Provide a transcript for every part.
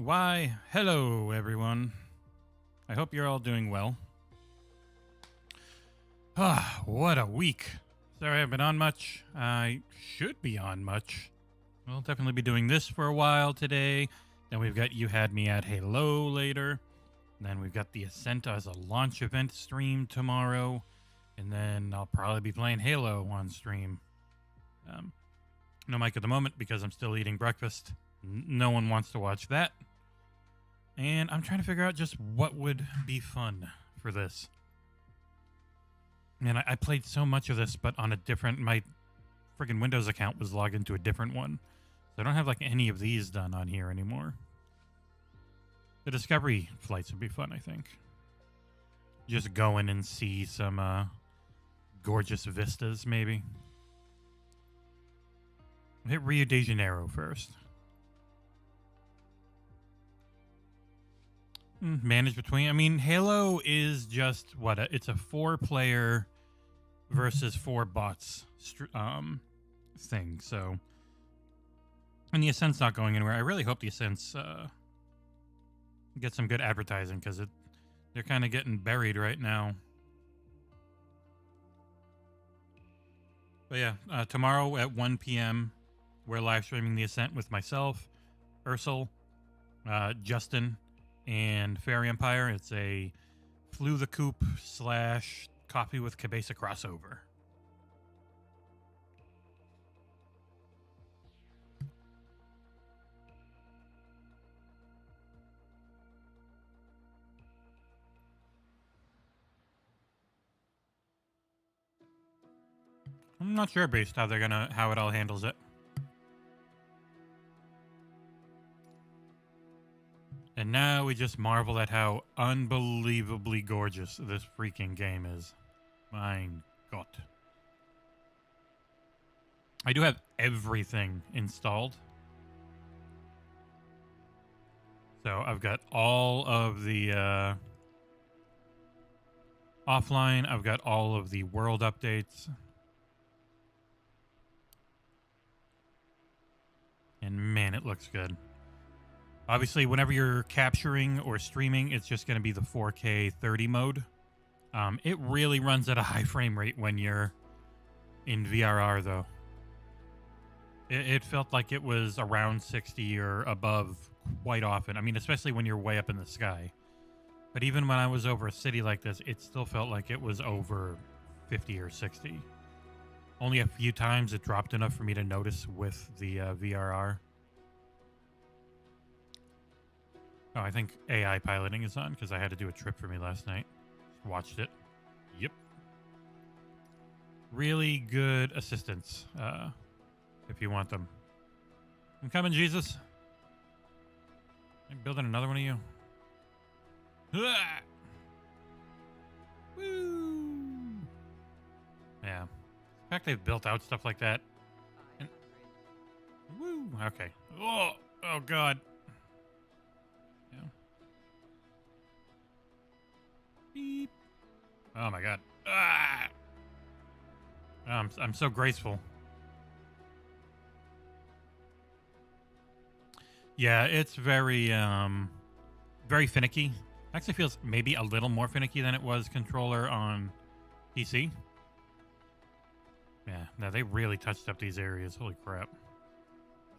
Why, hello everyone. I hope you're all doing well. Ah, what a week. Sorry I haven't been on much. I should be on much. We'll definitely be doing this for a while today. Then we've got You Had Me at Halo later. And then we've got the Ascent as a launch event stream tomorrow. And then I'll probably be playing Halo on stream. No mic at the moment because I'm still eating breakfast. No one wants to watch that. And I'm trying to figure out just what would be fun for this. And I played so much of this, but on a different... My friggin' Windows account was logged into a different one. So I don't have like any of these done on here anymore. The Discovery flights would be fun, I think. Just go in and see some gorgeous vistas, maybe. Hit Rio de Janeiro first. Manage between. I mean, Halo is just what? It's a 4-player versus 4 bots thing. So, and the Ascent's not going anywhere. I really hope the Ascent's get some good advertising because they're kind of getting buried right now. But yeah, tomorrow at 1 p.m. we're live streaming the Ascent with myself, Ursel, Justin, and Fairy Empire. It's a Flew the Coop / Coffee with Cabesa crossover. I'm not sure based how it all handles it. And now we just marvel at how unbelievably gorgeous this freaking game is. Mein Gott. I do have everything installed. So I've got all of the offline. I've got all of the world updates. And man, it looks good. Obviously, whenever you're capturing or streaming, it's just going to be the 4K 30 mode. It really runs at a high frame rate when you're in VRR, though. It felt like it was around 60 or above quite often. I mean, especially when you're way up in the sky. But even when I was over a city like this, it still felt like it was over 50 or 60. Only a few times it dropped enough for me to notice with the VRR. Oh, I think AI piloting is on because I had to do a trip for me last night. Watched it. Yep. Really good assistants, if you want them. I'm coming, Jesus. I'm building another one of you. Ah! Woo! Yeah. The fact they've built out stuff like that. And, woo! Okay. Oh God. Yeah. Beep. Oh my God. Ah! I'm so graceful. Yeah, it's very very finicky. Actually feels maybe a little more finicky than it was controller on PC. Yeah, no, they really touched up these areas. Holy crap.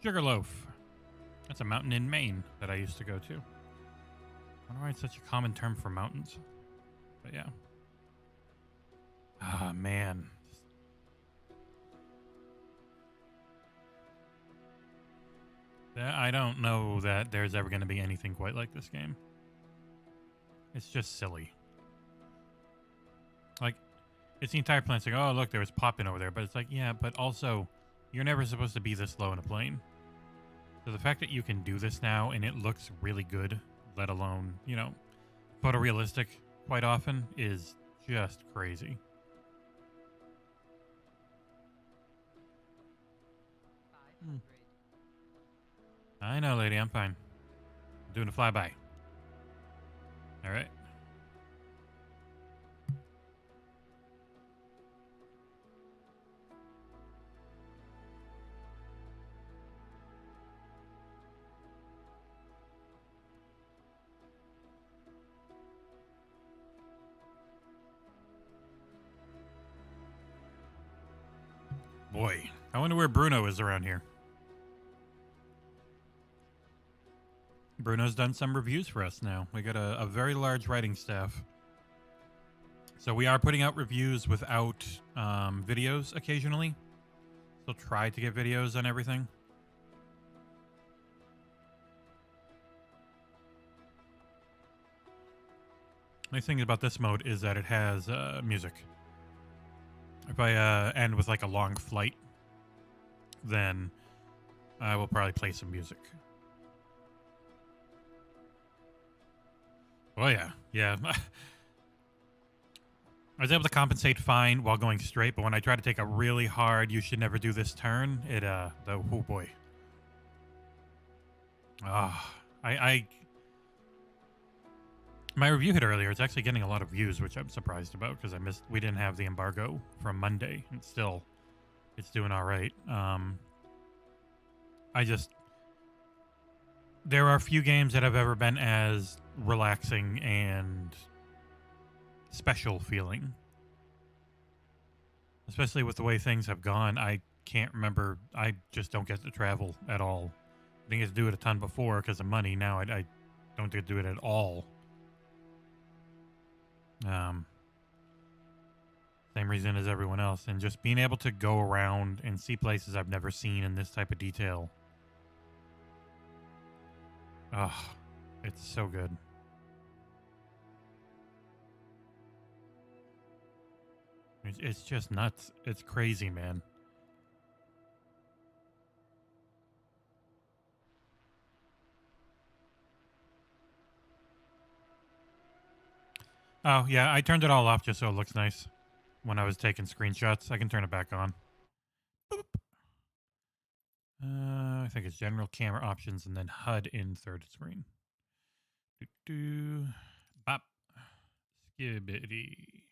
Sugarloaf. That's a mountain in Maine that I used to go to. I wonder why it's such a common term for mountains. But yeah. Ah, man. I don't know that there's ever going to be anything quite like this game. It's just silly. Like, it's the entire plane. It's like, oh, look, there was popping over there. But it's like, yeah, but also, you're never supposed to be this low in a plane. So the fact that you can do this now and it looks really good, let alone, you know, photorealistic quite often, is just crazy. I know, lady. I'm fine. I'm doing a flyby. All right. Boy, I wonder where Bruno is around here. Bruno's done some reviews for us now. We got a very large writing staff. So we are putting out reviews without videos occasionally. Still try to get videos on everything. Nice thing about this mode is that it has music. If I end with like a long flight, then I will probably play some music. Oh yeah, yeah. I was able to compensate fine while going straight, but when I try to take a really hard, you should never do this turn, it, oh boy. My review hit earlier. It's actually getting a lot of views, which I'm surprised about because we didn't have the embargo from Monday, and still, it's doing all right. There are a few games that have ever been as relaxing and special feeling. Especially with the way things have gone, I can't remember. I just don't get to travel at all. I didn't get to do it a ton before because of money. Now I don't get to do it at all. Same reason as everyone else. And just being able to go around and see places I've never seen in this type of detail. Oh, it's so good. It's just nuts. It's crazy, man. Oh, yeah, I turned it all off just so it looks nice. When I was taking screenshots, I can turn it back on. Boop. I think it's general camera options and then HUD in third screen. Bop. Skibbity.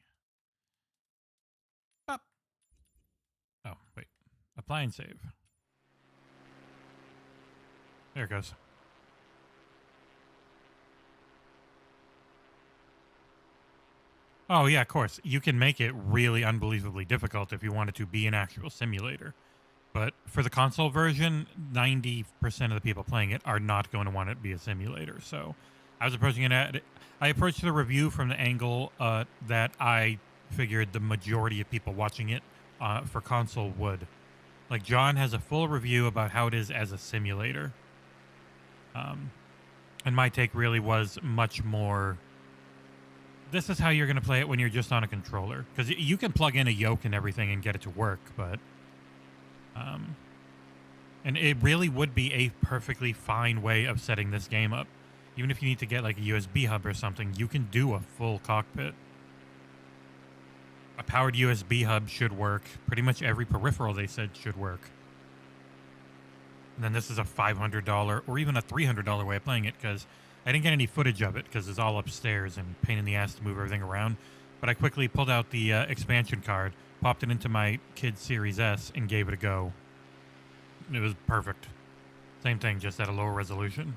Bop. Oh, wait. Apply and save. There it goes. Oh, yeah, of course. You can make it really unbelievably difficult if you want it to be an actual simulator. But for the console version, 90% of the people playing it are not going to want it to be a simulator. So I was approaching it I approached the review from the angle that I figured the majority of people watching it for console would. Like, John has a full review about how it is as a simulator. And my take really was much more, this is how you're going to play it when you're just on a controller. Because you can plug in a yoke and everything and get it to work, but... and it really would be a perfectly fine way of setting this game up. Even if you need to get like a USB hub or something, you can do a full cockpit. A powered USB hub should work. Pretty much every peripheral they said should work. And then this is a $500 or even a $300 way of playing it because I didn't get any footage of it because it's all upstairs and pain in the ass to move everything around. But I quickly pulled out the expansion card, popped it into my kid's Series S, and gave it a go. It was perfect. Same thing, just at a lower resolution.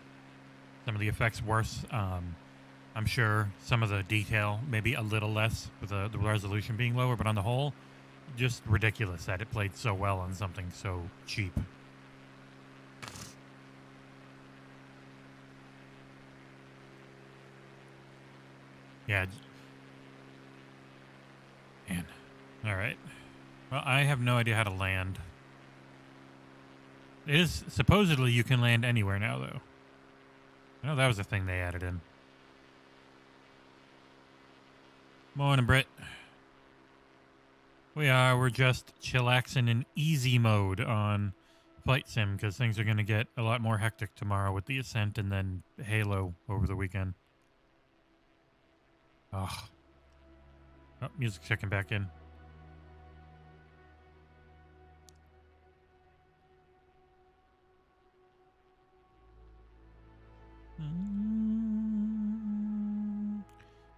Some of the effects worse. I'm sure some of the detail maybe a little less with the resolution being lower, but on the whole, just ridiculous that it played so well on something so cheap. Yeah. Man. All right. Well, I have no idea how to land. It is supposedly you can land anywhere now, though. I know that was a thing they added in. Morning, Britt. We're just chillaxing in easy mode on Flight Sim because things are going to get a lot more hectic tomorrow with the Ascent and then Halo over the weekend. Oh, music's checking back in.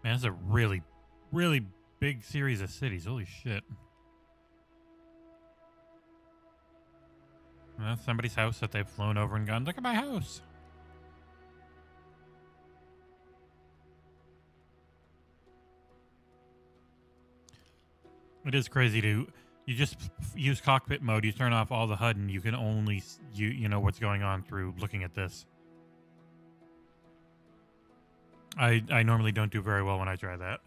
Man, it's a really, really big series of cities. Holy shit. Well, somebody's house that they've flown over and gone, look at my house. It is crazy to You just use cockpit mode. You turn off all the HUD, and you can only you know what's going on through looking at this. I normally don't do very well when I try that.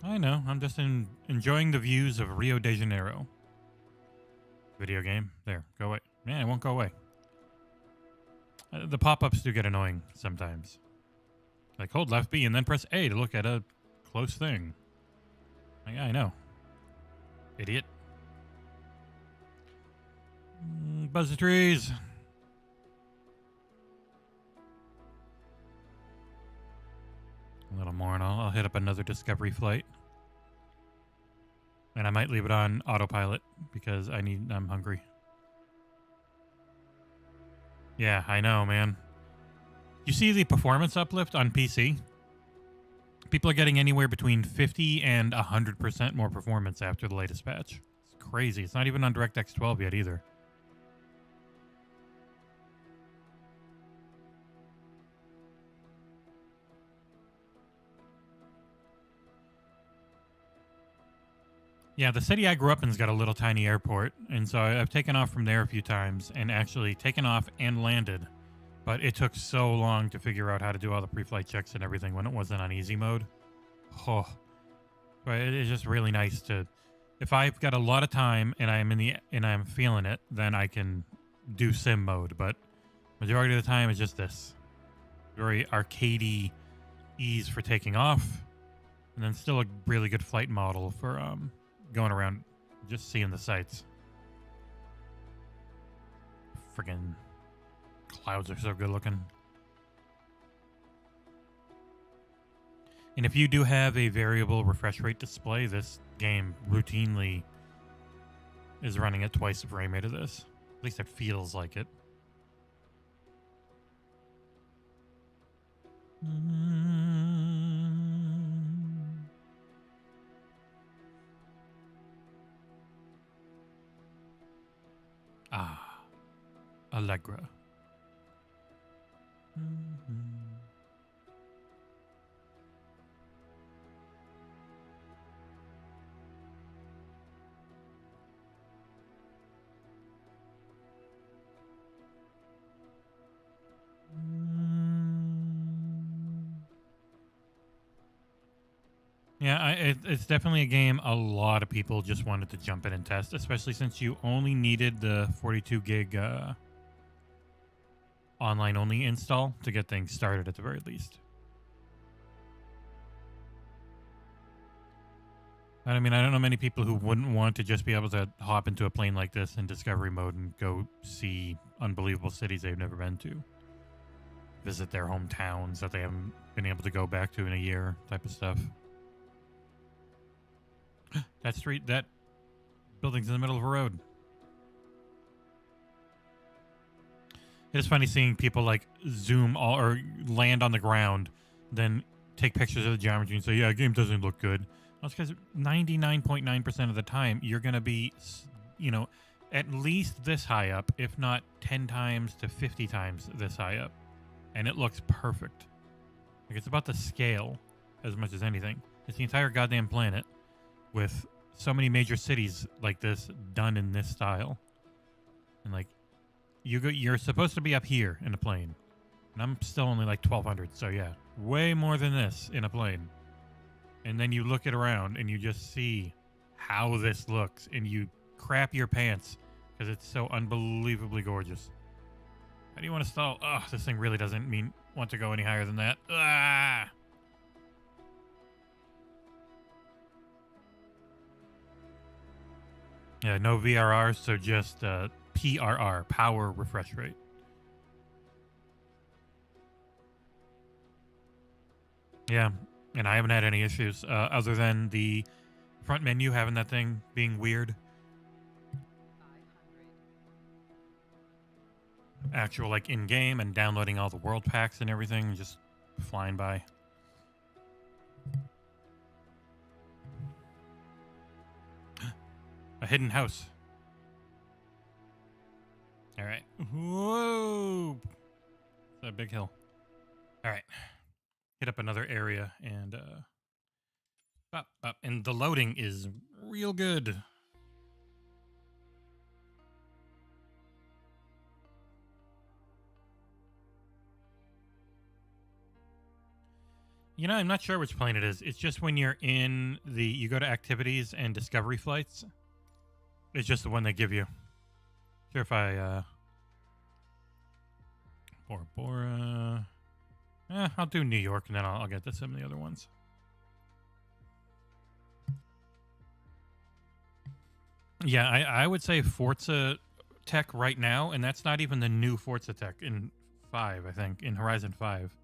I know. I'm just enjoying the views of Rio de Janeiro. Video game. There. Go away. Man, it won't go away. The pop-ups do get annoying sometimes. Like, hold left B and then press A to look at a close thing. Yeah, I know. Idiot. Buzz the trees. A little more and I'll hit up another Discovery flight. And I might leave it on autopilot because I'm hungry. Yeah, I know, man. You see the performance uplift on PC? People are getting anywhere between 50 and 100% more performance after the latest patch. It's crazy. It's not even on DirectX 12 yet either. Yeah, the city I grew up in's got a little tiny airport, and so I've taken off from there a few times and actually taken off and landed. But it took so long to figure out how to do all the pre-flight checks and everything when it wasn't on easy mode. Oh, but it is just really nice to, if I've got a lot of time and I'm feeling it, then I can do sim mode. But majority of the time, it's just this very arcadey ease for taking off, and then still a really good flight model for going around just seeing the sights. Friggin' clouds are so good looking. And if you do have a variable refresh rate display, this game routinely is running at twice the frame rate of this. At least it feels like it. Ah, Allegra. Yeah, it's definitely a game a lot of people just wanted to jump in and test, especially since you only needed the 42 gig online only install to get things started at the very least. I mean, I don't know many people who wouldn't want to just be able to hop into a plane like this in discovery mode and go see unbelievable cities they've never been to. Visit their hometowns that they haven't been able to go back to in a year, type of stuff. That building's in the middle of a road. It is funny seeing people like zoom all or land on the ground, then take pictures of the geometry and say, yeah, the game doesn't look good. Well, it's because 99.9% of the time, you're going to be, at least this high up, if not 10 times to 50 times this high up. And it looks perfect. Like, it's about the scale as much as anything. It's the entire goddamn planet with so many major cities like this done in this style. And, like, you're supposed to be up here in a plane. And I'm still only like 1,200, so yeah. Way more than this in a plane. And then you look it around and you just see how this looks. And you crap your pants because it's so unbelievably gorgeous. How do you want to stall? Oh, this thing really doesn't want to go any higher than that. Ah! Yeah, no VRR, so just PRR, power refresh rate. Yeah, and I haven't had any issues other than the front menu having that thing being weird. Actual, like, in-game and downloading all the world packs and everything, just flying by. A hidden house. All right. Whoa! It's a big hill. All right. Hit up another area and and the loading is real good. You know, I'm not sure which plane it is. It's just when you're in you go to activities and discovery flights. It's just the one they give you. Sure if I, Bora Bora. I'll do New York and then I'll get to some of the other ones. Yeah, I would say Forza Tech right now, and that's not even the new Forza Tech in 5, I think, in Horizon 5.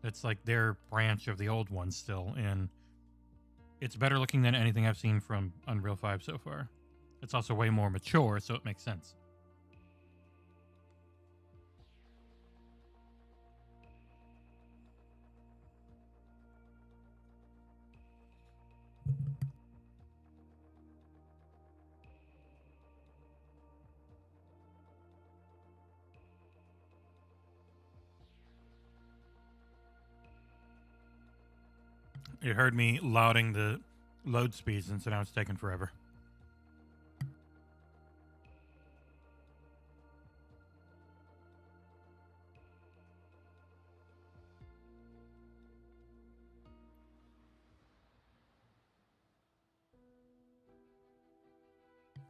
That's like their branch of the old one still, and it's better looking than anything I've seen from Unreal 5 so far. It's also way more mature, so it makes sense. It heard me lauding the load speeds, and so now it's taking forever.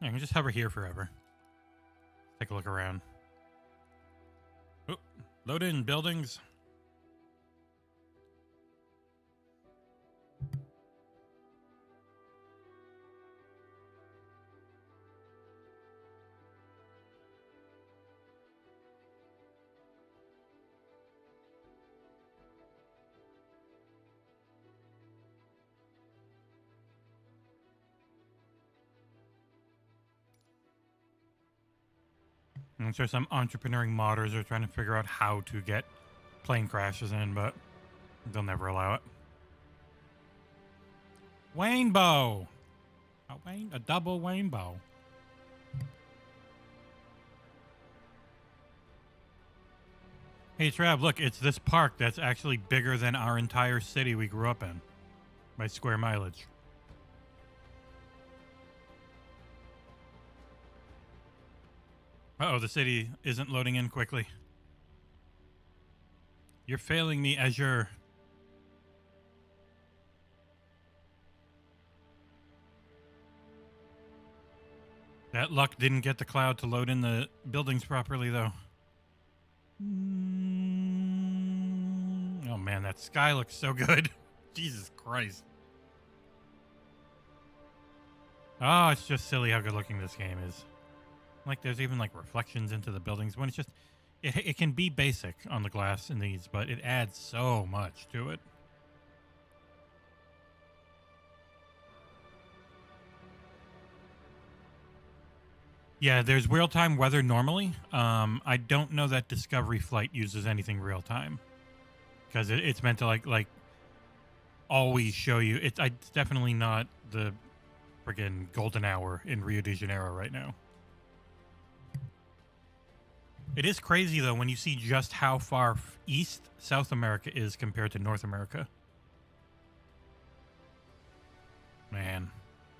I can just hover here forever. Take a look around. Oh, load in buildings. I'm sure some entrepreneuring modders are trying to figure out how to get plane crashes in, but they'll never allow it. Rainbow! A double rainbow. Hey, Trav, look, it's this park that's actually bigger than our entire city we grew up in by square mileage. Uh-oh, the city isn't loading in quickly. You're failing me, Azure. That luck didn't get the cloud to load in the buildings properly, though. Oh, man, that sky looks so good. Jesus Christ. Oh, it's just silly how good looking this game is. Like, there's even, like, reflections into the buildings. When it's just... It can be basic on the glass in these, but it adds so much to it. Yeah, there's real-time weather normally. I don't know that Discovery Flight uses anything real-time. Because it's meant to, like always show you. It's definitely not the friggin' golden hour in Rio de Janeiro right now. It is crazy, though, when you see just how far east South America is compared to North America. Man.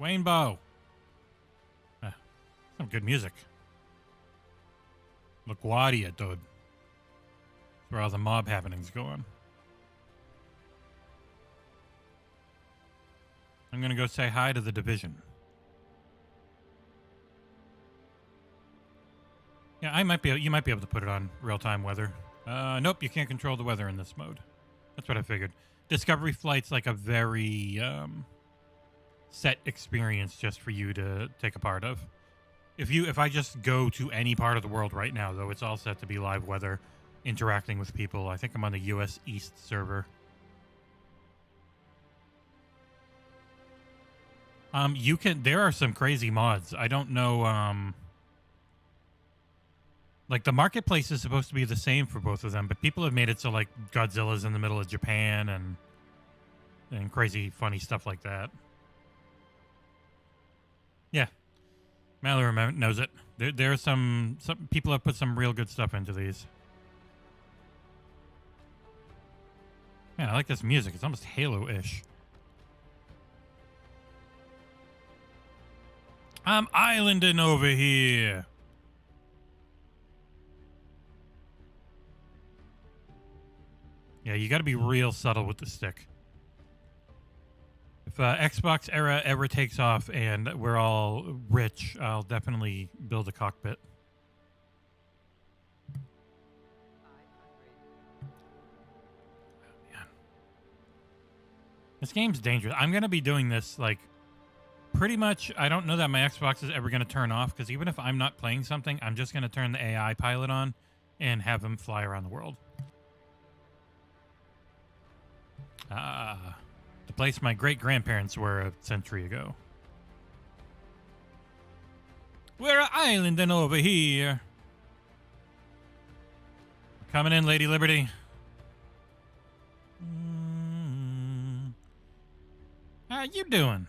Rainbow. Some good music. LaGuardia, dude. That's where all the mob happenings go on. I'm going to go say hi to the Division. Yeah, you might be able to put it on real-time weather. Nope, you can't control the weather in this mode. That's what I figured. Discovery Flight's like a very set experience just for you to take a part of. If I just go to any part of the world right now, though, it's all set to be live weather, interacting with people. I think I'm on the US East server. There are some crazy mods. I don't know, like, the marketplace is supposed to be the same for both of them, but people have made it so, like, Godzilla's in the middle of Japan and crazy, funny stuff like that. Yeah. Mallory knows it. There are some people have put some real good stuff into these. Man, I like this music. It's almost Halo-ish. I'm islanding over here. Yeah, you got to be real subtle with the stick. If XboxEra ever takes off and we're all rich, I'll definitely build a cockpit. Oh, man. This game's dangerous. I'm going to be doing this, like, pretty much. I don't know that my Xbox is ever going to turn off, because even if I'm not playing something, I'm just going to turn the AI pilot on and have him fly around the world. The place my great-grandparents were a century ago. We're islanding over here. Coming in, Lady Liberty. How you doing?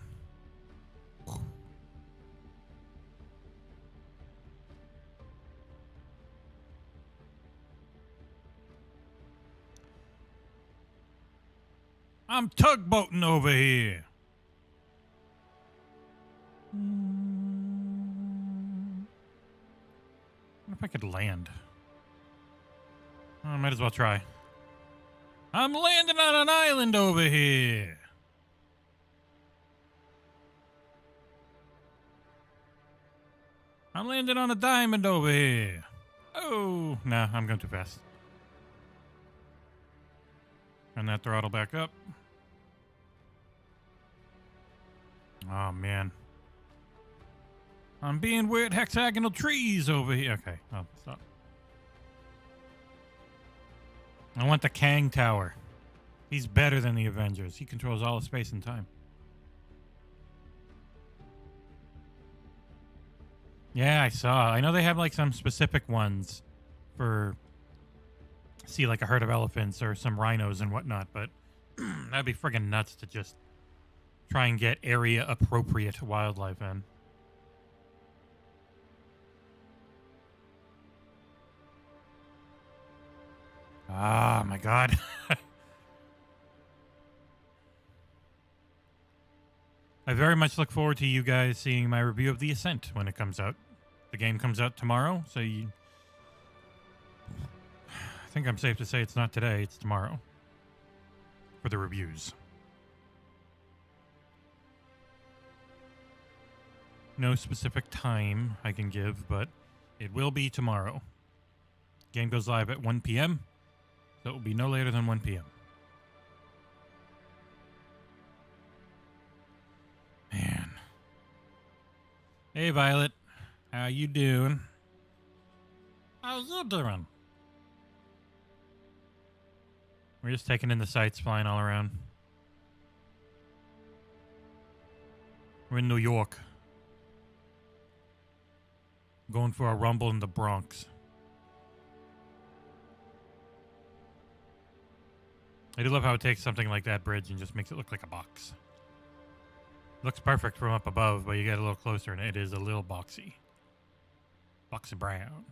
I'm tugboating over here. I wonder if I could land. I might as well try. I'm landing on an island over here. I'm landing on a diamond over here. Oh, nah, I'm going too fast. Turn that throttle back up. Oh, man. I'm being weird hexagonal trees over here. Okay, oh, stop. I want the Kang Tower. He's better than the Avengers. He controls all of space and time. Yeah, I saw. I know they have like some specific ones for, see, like a herd of elephants or some rhinos and whatnot, but that'd be friggin' nuts to just try and get area appropriate wildlife in. Ah, my God. I very much look forward to you guys seeing my review of The Ascent when it comes out. The game comes out tomorrow, so I think I'm safe to say it's not today, it's tomorrow for the reviews. No specific time I can give, but it will be tomorrow. Game goes live at 1 p.m., so it will be no later than 1 p.m. Man. Hey, Violet. How you doing? How's you doing? We're just taking in the sights, flying all around. We're in New York. Going for a rumble in the Bronx. I do love how it takes something like that bridge and just makes it look like a box. Looks perfect from up above, but you get a little closer and it is a little boxy. Boxy brown.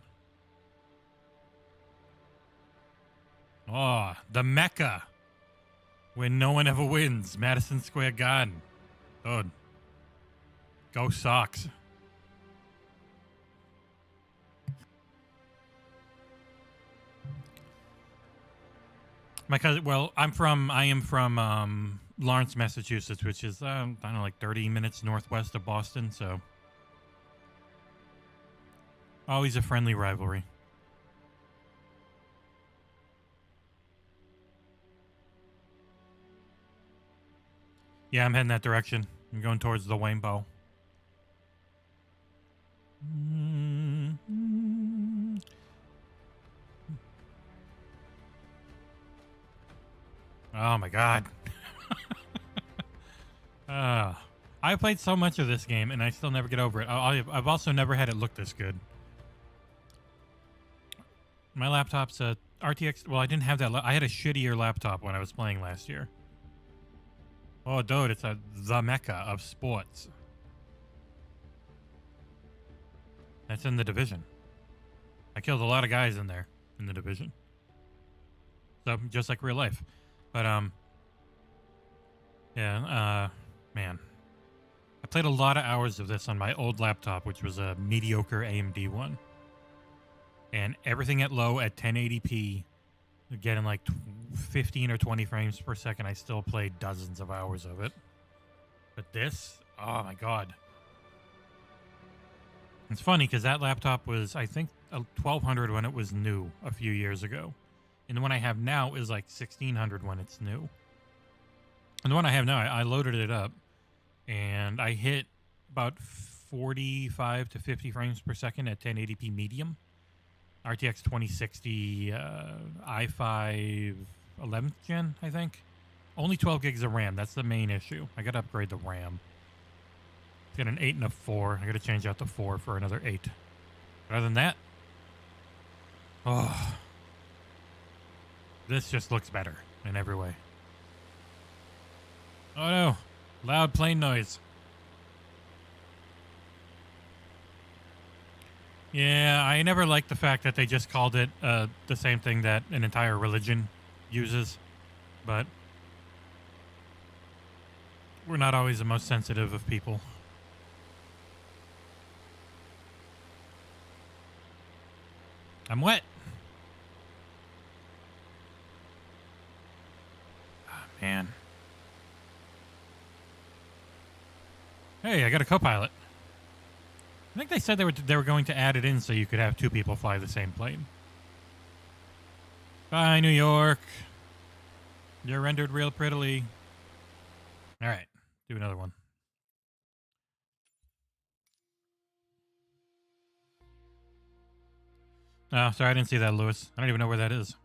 Oh, the Mecca. Where no one ever wins. Madison Square Garden. Good. Go Sox. My cousin, well, I am from Lawrence, Massachusetts, which is, I don't know, like 30 minutes northwest of Boston, so always a friendly rivalry. Yeah, I'm heading that direction. I'm going towards the Rainbow. Oh my God. I played so much of this game and I still never get over it. I've also never had it look this good. My laptop's a RTX. Well, I didn't have that. I had a shittier laptop when I was playing last year. Oh, dude, it's the Mecca of sports. That's in the Division. I killed a lot of guys in there in the Division. So, just like real life. But yeah, man, I played a lot of hours of this on my old laptop, which was a mediocre AMD one, and everything at low at 1080p, getting like 15 or 20 frames per second. I still played dozens of hours of it. But this, oh my god. It's funny because that laptop was, I think, 1200 when it was new a few years ago. And the one I have now is like 1600 when it's new. And the one I have now, I loaded it up and I hit about 45 to 50 frames per second at 1080p medium. RTX 2060 i5 11th gen, I think. Only 12 gigs of RAM. That's the main issue. I got to upgrade the RAM. It's got an 8 and a 4. I got to change out the 4 for another 8. But other than that, oh, this just looks better in every way. Oh no, loud plane noise. Yeah, I never liked the fact that they just called it the same thing that an entire religion uses, but we're not always the most sensitive of people. I'm wet. Oh, man. Hey, I got a co-pilot. I think they said they were going to add it in so you could have two people fly the same plane. Bye, New York. You're rendered real prettily. All right, do another one. Oh, sorry, I didn't see that, Lewis. I don't even know where that is.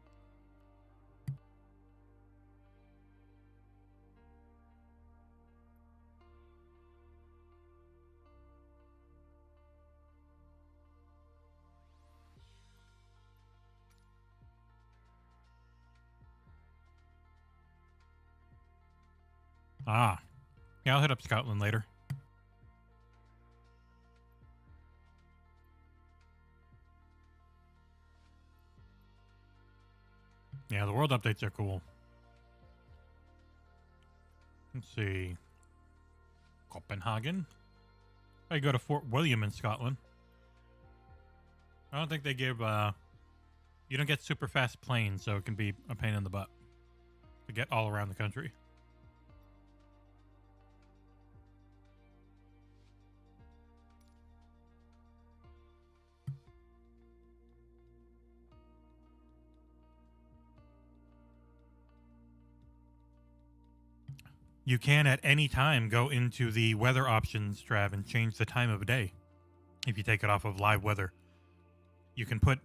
Ah. Yeah, I'll hit up Scotland later. Yeah, the world updates are cool. Let's see. Copenhagen. I go to Fort William in Scotland. I don't think they give, you don't get super fast planes, so it can be a pain in the butt to get all around the country. You can at any time go into the weather options tab and change the time of day. If you take it off of live weather, you can put,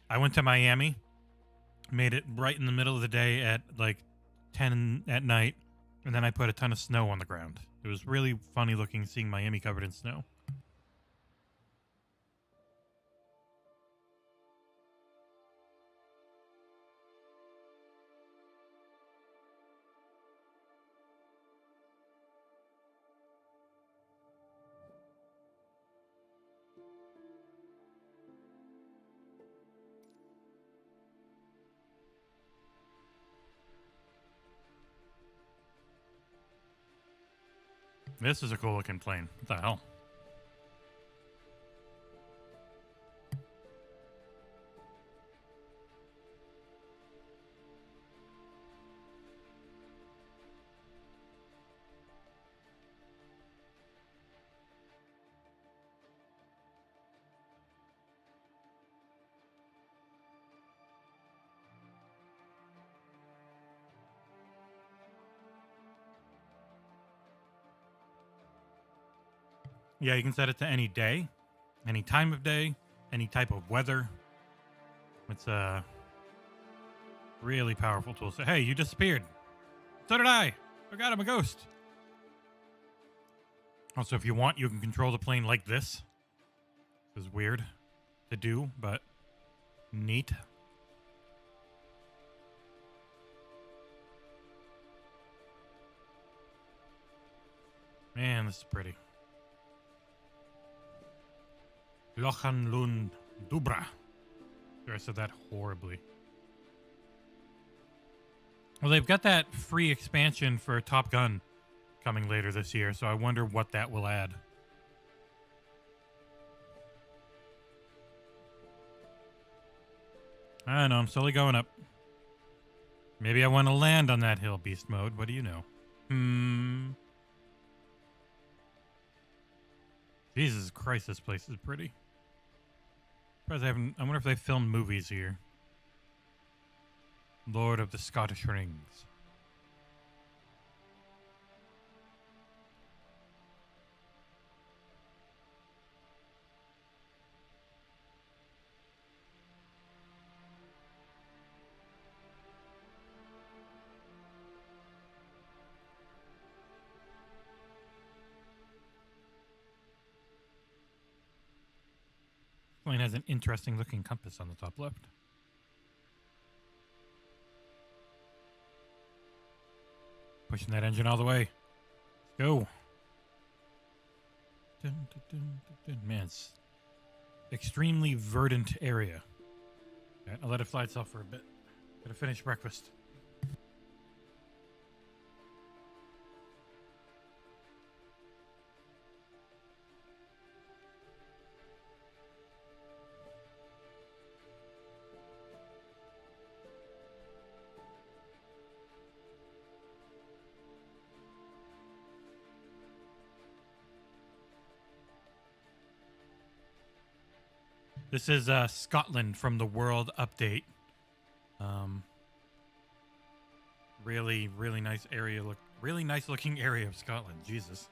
I went to Miami, made it right in the middle of the day at like 10 at night, and then I put a ton of snow on the ground. It was really funny looking seeing Miami covered in snow. This is a cool looking plane. What the hell? Yeah, you can set it to any day, any time of day, any type of weather. It's a really powerful tool. So, hey, you disappeared. So did I. Oh God, I'm a ghost. Also, if you want, you can control the plane like this. This is weird to do, but neat. Man, this is pretty. Lochanlund Dubra. Sure, I said that horribly. Well, they've got that free expansion for Top Gun coming later this year, so I wonder what that will add. I don't know. I'm slowly going up. Maybe I want to land on that hill, beast mode. What do you know? Jesus Christ, this place is pretty. I wonder if they filmed movies here. Lord of the Scottish Rings. Plane has an interesting looking compass on the top left. Pushing that engine all the way. Let's go. Dun, dun, dun, dun, dun. Man, it's extremely verdant area. Right, I'll let it fly itself for a bit. Gotta finish breakfast. This is Scotland from the World Update. Really, really nice area. Really nice looking area of Scotland. Jesus.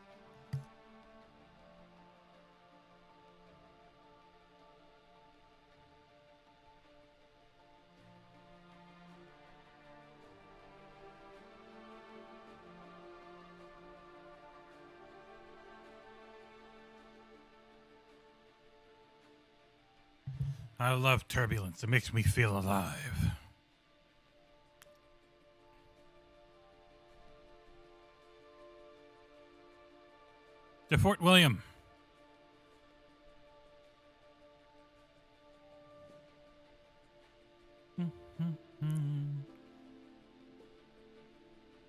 I love turbulence. It makes me feel alive. To Fort William.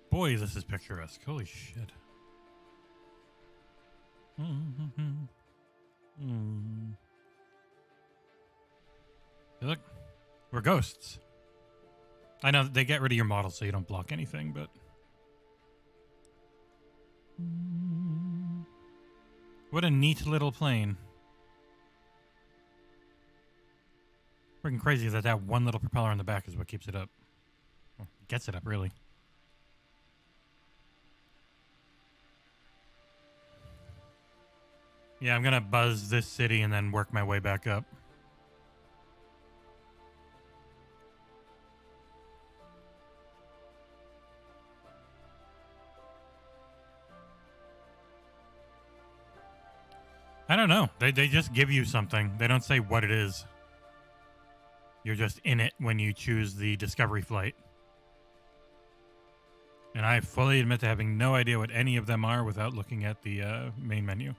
Boy, this is picturesque. Holy shit. Hey, look, we're ghosts. I know they get rid of your model so you don't block anything, but... What a neat little plane. Freaking crazy that that one little propeller on the back is what keeps it up. Well, gets it up, really. Yeah, I'm gonna buzz this city and then work my way back up. I don't know. They just give you something. They don't say what it is. You're just in it when you choose the Discovery flight. And I fully admit to having no idea what any of them are without looking at the main menu.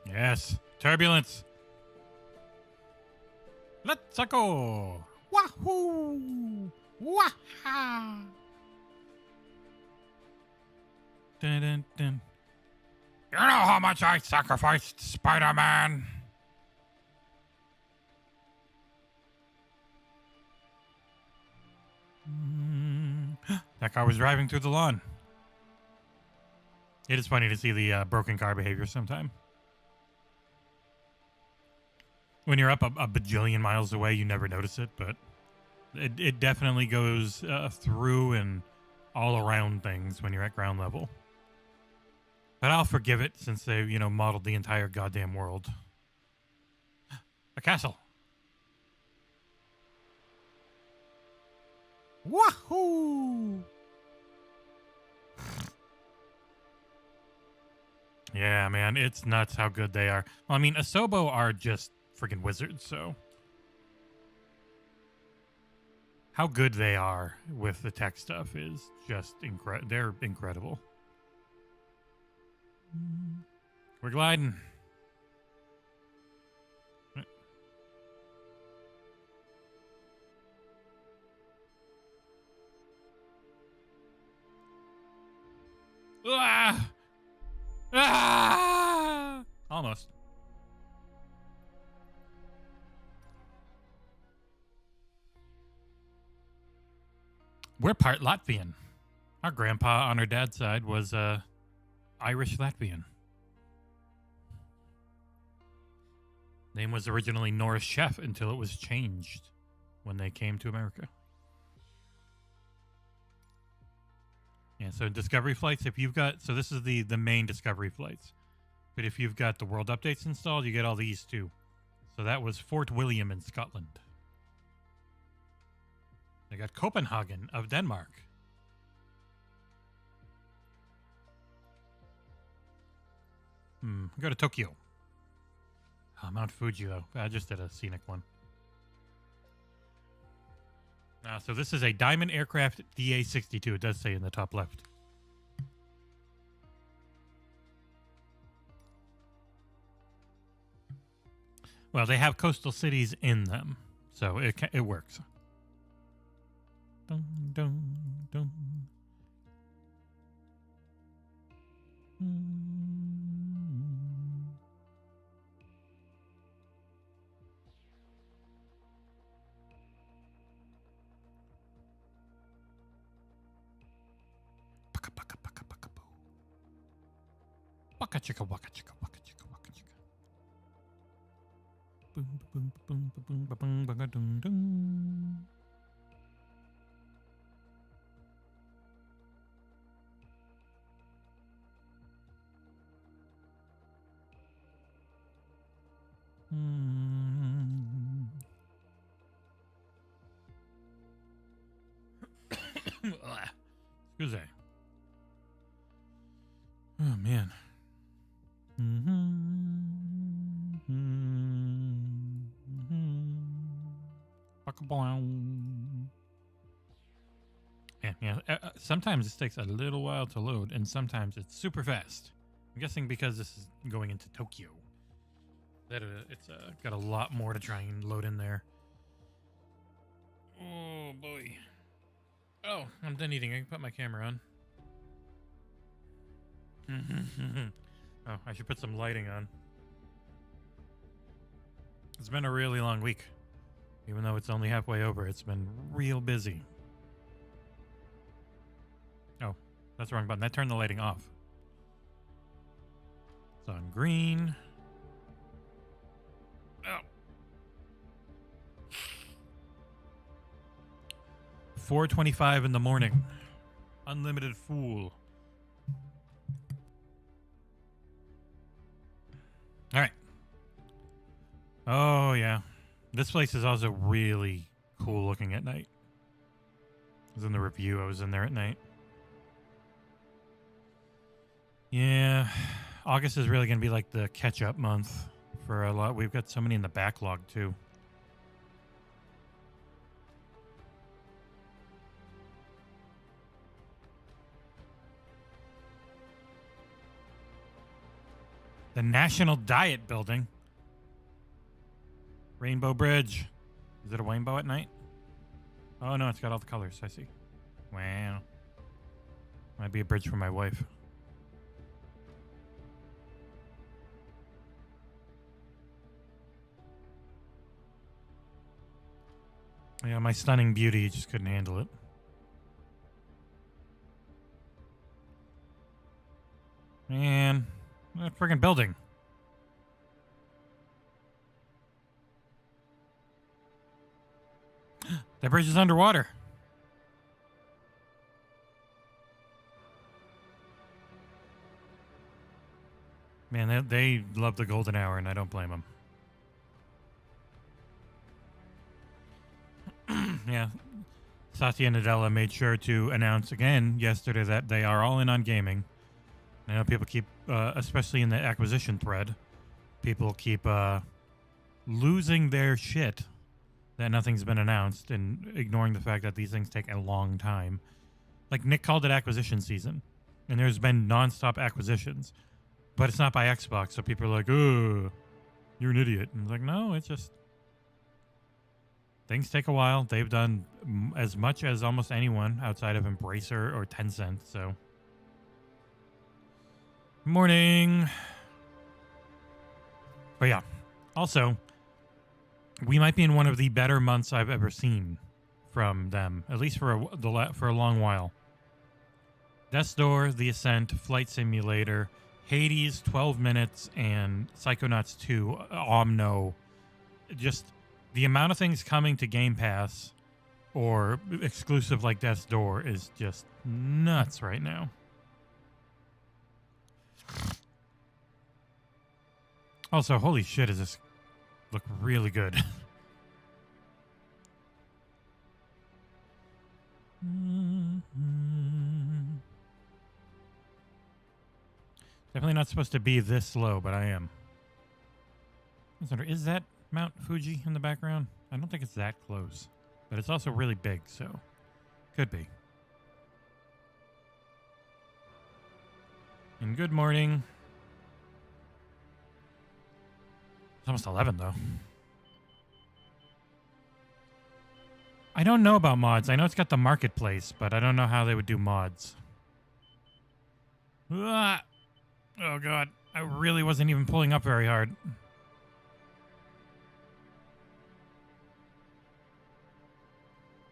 Yes, turbulence. Let's go. Wahoo! Waha! Dun, dun, dun. You know how much I sacrificed, Spider-Man? That car was driving through the lawn. It is funny to see the broken car behavior sometime. When you're up a bajillion miles away, you never notice it, but it definitely goes through and all around things when you're at ground level. But I'll forgive it since they, modeled the entire goddamn world. A castle. Wahoo! Yeah, man, it's nuts how good they are. Well, I mean, Asobo are just freaking wizards, so... how good they are with the tech stuff is just incredible. They're incredible. We're gliding. Ah! Ah! Almost. We're part Latvian. Our grandpa on our dad's side was Irish Latvian. Name was originally Norris Chef until it was changed when they came to America. Yeah, so Discovery flights, if you've got, so this is the main Discovery flights. But if you've got the world updates installed, you get all these too. So that was Fort William in Scotland. They got Copenhagen of Denmark. Go to Tokyo. Oh, Mount Fuji, though. I just did a scenic one. So this is a Diamond Aircraft DA-62. It does say in the top left. Well, they have coastal cities in them, so it works. Dun, dun, dun. Waka chicka waka chicka waka chicka waka chicka. Boom boom boom boom boom boom boom dum dum. Excuse me. Oh man. Yeah. Sometimes this takes a little while to load, and sometimes it's super fast. I'm guessing because this is going into Tokyo, that it's got a lot more to try and load in there. Oh boy. Oh, I'm done eating. I can put my camera on. Oh, I should put some lighting on. It's been a really long week. Even though it's only halfway over, it's been real busy. Oh, that's the wrong button. That turned the lighting off. It's on green. Oh. 4:25 in the morning. Unlimited fool. All right. Oh, yeah. This place is also really cool looking at night. I was in the review. I was in there at night. Yeah. August is really going to be like the catch-up month for a lot. We've got so many in the backlog, too. The National Diet Building. Rainbow Bridge. Is it a rainbow at night? Oh, no, it's got all the colors. I see. Wow. Might be a bridge for my wife. Yeah, my stunning beauty just couldn't handle it. Man, that friggin' building. That bridge is underwater. Man, they love the golden hour, and I don't blame them. Yeah. Satya Nadella made sure to announce again yesterday that they are all in on gaming. I know people keep, especially in the acquisition thread, people keep losing their shit that nothing's been announced and ignoring the fact that these things take a long time. Like Nick called it acquisition season, and there's been nonstop acquisitions, but it's not by Xbox, so people are like, "Oh, you're an idiot." And it's like, no, it's just things take a while. They've done as much as almost anyone outside of Embracer or Tencent. So, morning. But yeah, also, we might be in one of the better months I've ever seen from them, at least for a long while. Death's Door, The Ascent, Flight Simulator, Hades, 12 Minutes, and Psychonauts 2, Omno. Just the amount of things coming to Game Pass or exclusive like Death's Door is just nuts right now. Also, holy shit, does this look really good. Definitely not supposed to be this low, but I am. Is that Mount Fuji in the background? I don't think it's that close, but it's also really big, so could be. And good morning. It's almost 11, though. I don't know about mods. I know it's got the marketplace, but I don't know how they would do mods. Ah! Oh, God. I really wasn't even pulling up very hard.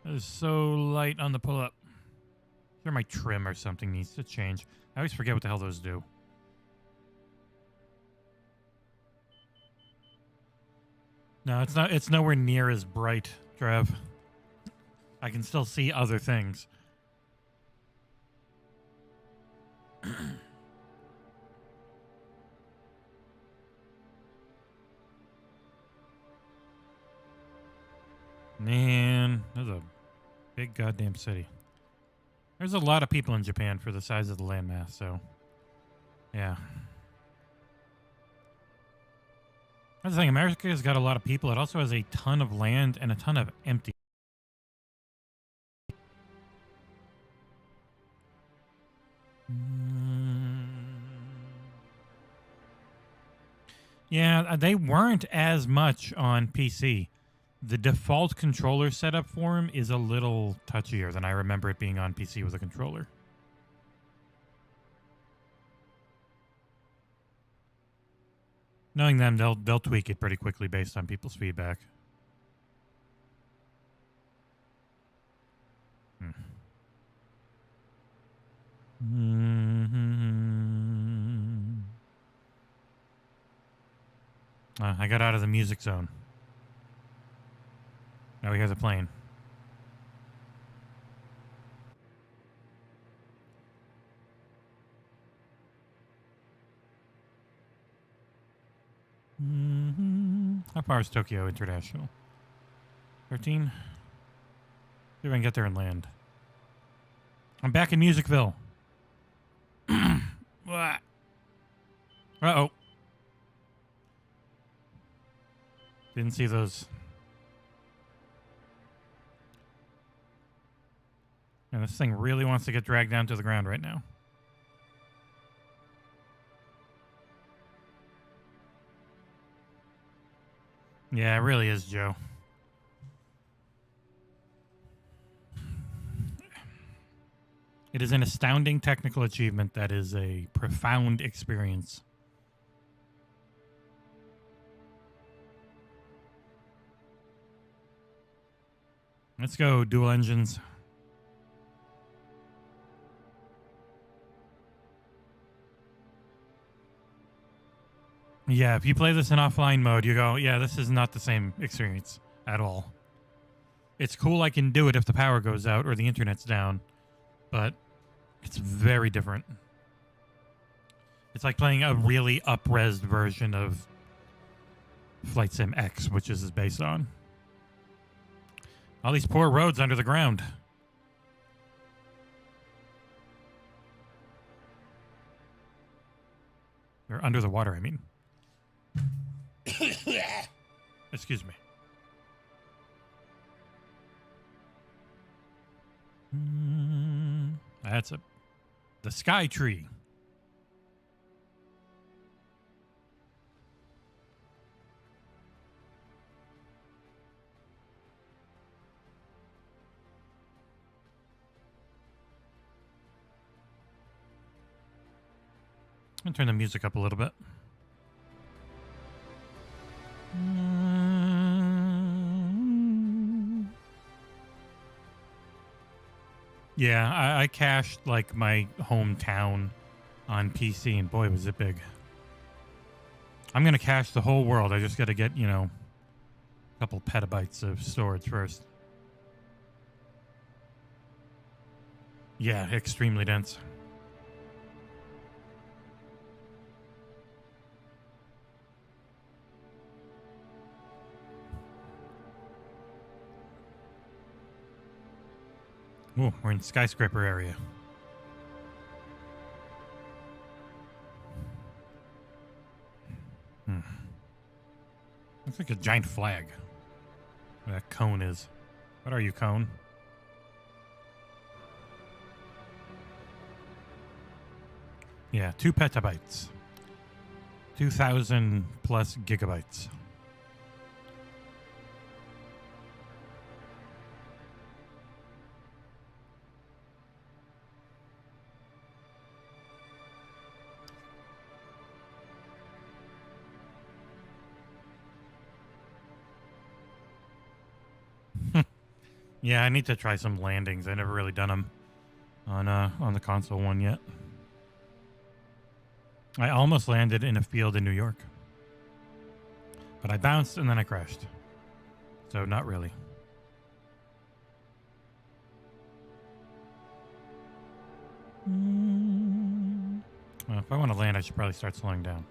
That is so light on the pull-up. Sure, my trim or something needs to change. I always forget what the hell those do. No, it's not. It's nowhere near as bright, Trev. I can still see other things. Man, that's a big goddamn city. There's a lot of people in Japan for the size of the landmass, so yeah. That's the thing, America's got a lot of people. It also has a ton of land and a ton of empty. Yeah, they weren't as much on PC. The default controller setup for him is a little touchier than I remember it being on PC with a controller. Knowing them, they'll tweak it pretty quickly based on people's feedback. I got out of the music zone. Now we hear the plane. How far is Tokyo International? 13? See if I can get there and land. I'm back in Musicville. Uh-oh. Didn't see those. And this thing really wants to get dragged down to the ground right now. Yeah, it really is, Joe. It is an astounding technical achievement that is a profound experience. Let's go, dual engines. Yeah, if you play this in offline mode, you go, yeah, this is not the same experience at all. It's cool I can do it if the power goes out or the internet's down, but it's very different. It's like playing a really up-resed version of Flight Sim X, which this is based on. All these poor roads under the ground. They're under the water, I mean. Excuse me. that's the sky tree. I'm gonna turn the music up a little bit. Yeah, I cached like my hometown on PC, and boy, was it big. I'm gonna cache the whole world. I just gotta get, you know, a couple petabytes of storage first. Yeah, extremely dense. Oh, we're in skyscraper area. Looks like a giant flag. Where that cone is. What are you, cone? Yeah, 2 petabytes. 2,000 plus gigabytes. Yeah, I need to try some landings. I never really done them on the console one yet. I almost landed in a field in New York, but I bounced and then I crashed. So not really. Well, if I want to land, I should probably start slowing down.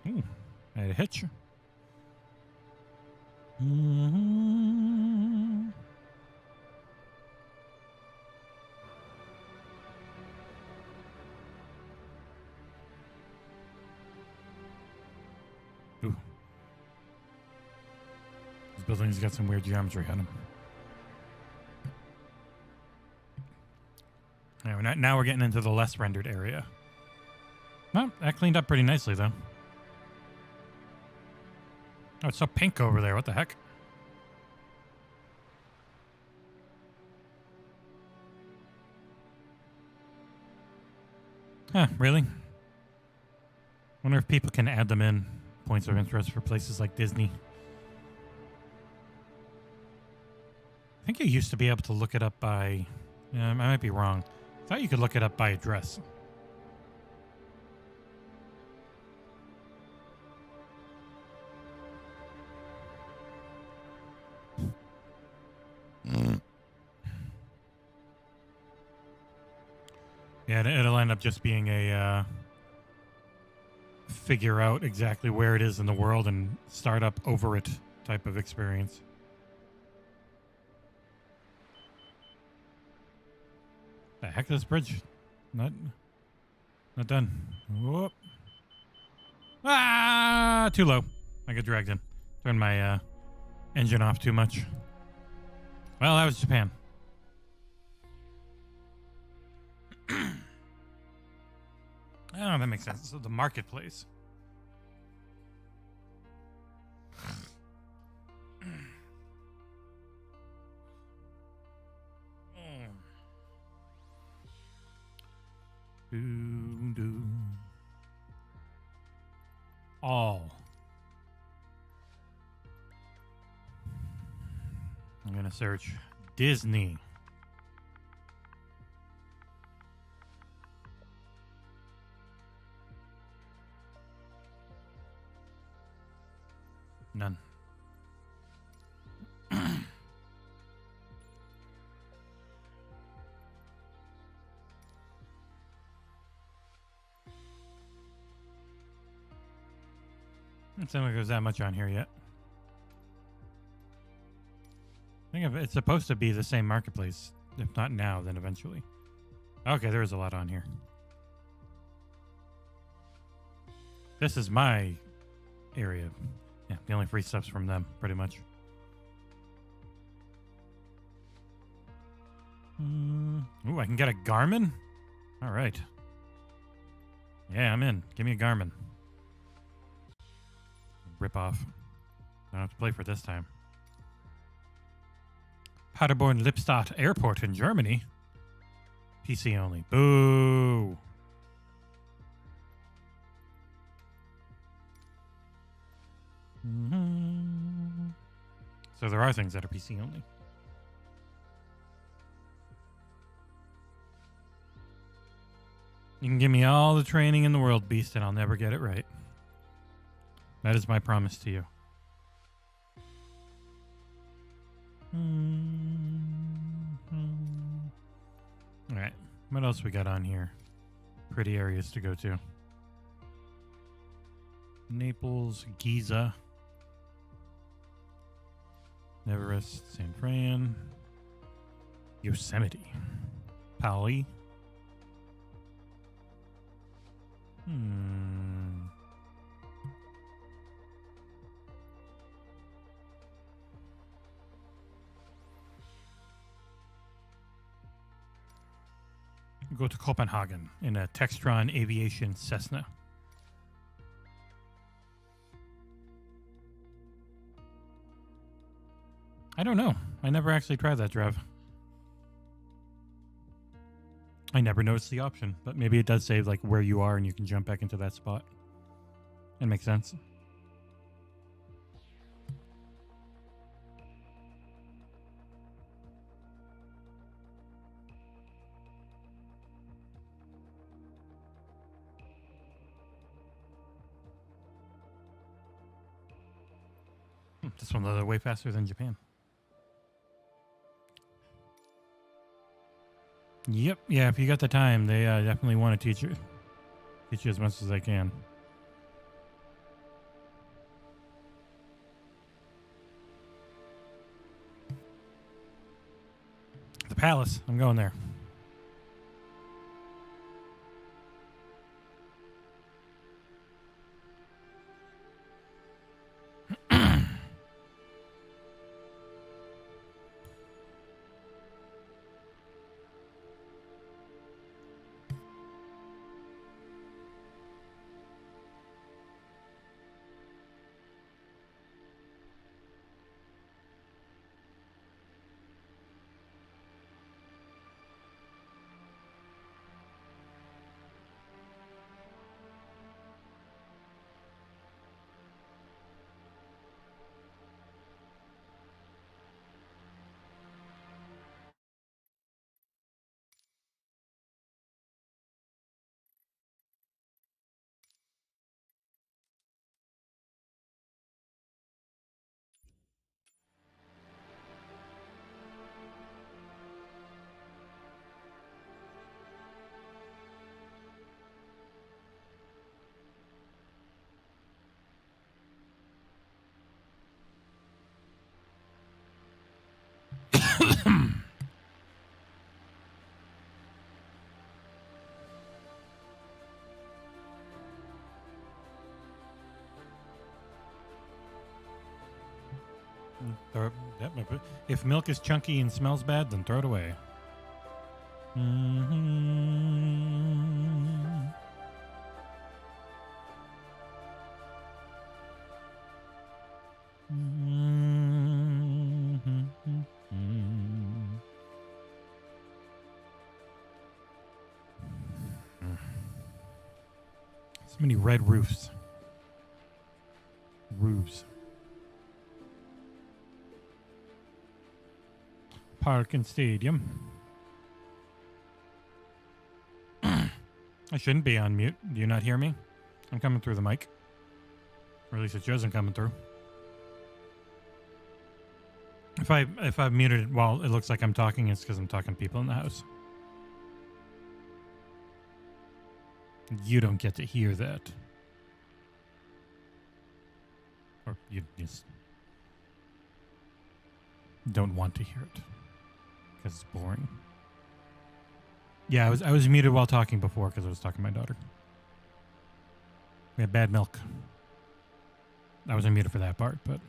Ooh, I had a hitch. Ooh. This building's got some weird geometry on them. Now we're getting into the less rendered area. Well, that cleaned up pretty nicely, though. Oh, it's so pink over there. What the heck? Huh, really? Wonder if people can add them in. Points of interest for places like Disney. I think you used to be able to look it up by... I might be wrong. I thought you could look it up by address. Yeah, it'll end up just being a figure out exactly where it is in the world and start up over it type of experience. The heck, this bridge? Not done. Whoop. Ah, too low. I got dragged in. Turned my engine off too much. Well, that was Japan. Oh, that makes sense. So the marketplace. All. I'm gonna search Disney. None. It doesn't look like there's that much on here yet. I think it's supposed to be the same marketplace. If not now, then eventually. Okay, there is a lot on here. This is my area. Yeah, the only free stuff's from them, pretty much. Ooh, I can get a Garmin? All right. Yeah, I'm in. Give me a Garmin. Rip off. I don't have to play for this time. Paderborn Lippstadt Airport in Germany. PC only. Boo! So there are things that are PC only. You can give me all the training in the world, Beast, and I'll never get it right. That is my promise to you. All right. What else we got on here? Pretty areas to go to. Naples, Giza, Everest, San Fran, Yosemite, Pali. Go to Copenhagen in a Textron Aviation Cessna. I don't know. I never actually tried that drive. I never noticed the option, but maybe it does say like where you are and you can jump back into that spot. It makes sense. This one's way faster than Japan. Yep. Yeah, if you got the time, they definitely want to teach you as much as they can. The palace. I'm going there. If milk is chunky and smells bad, then throw it away. So many red roofs. Roofs. Park and Stadium. I shouldn't be on mute. Do you not hear me? I'm coming through the mic. Or at least it shows I'm coming through. If I've muted it while it looks like I'm talking, it's because I'm talking to people in the house. You don't get to hear that. Or you just don't want to hear it. Because it's boring. Yeah, I was muted while talking before because I was talking to my daughter. We had bad milk. I was unmuted for that part, but...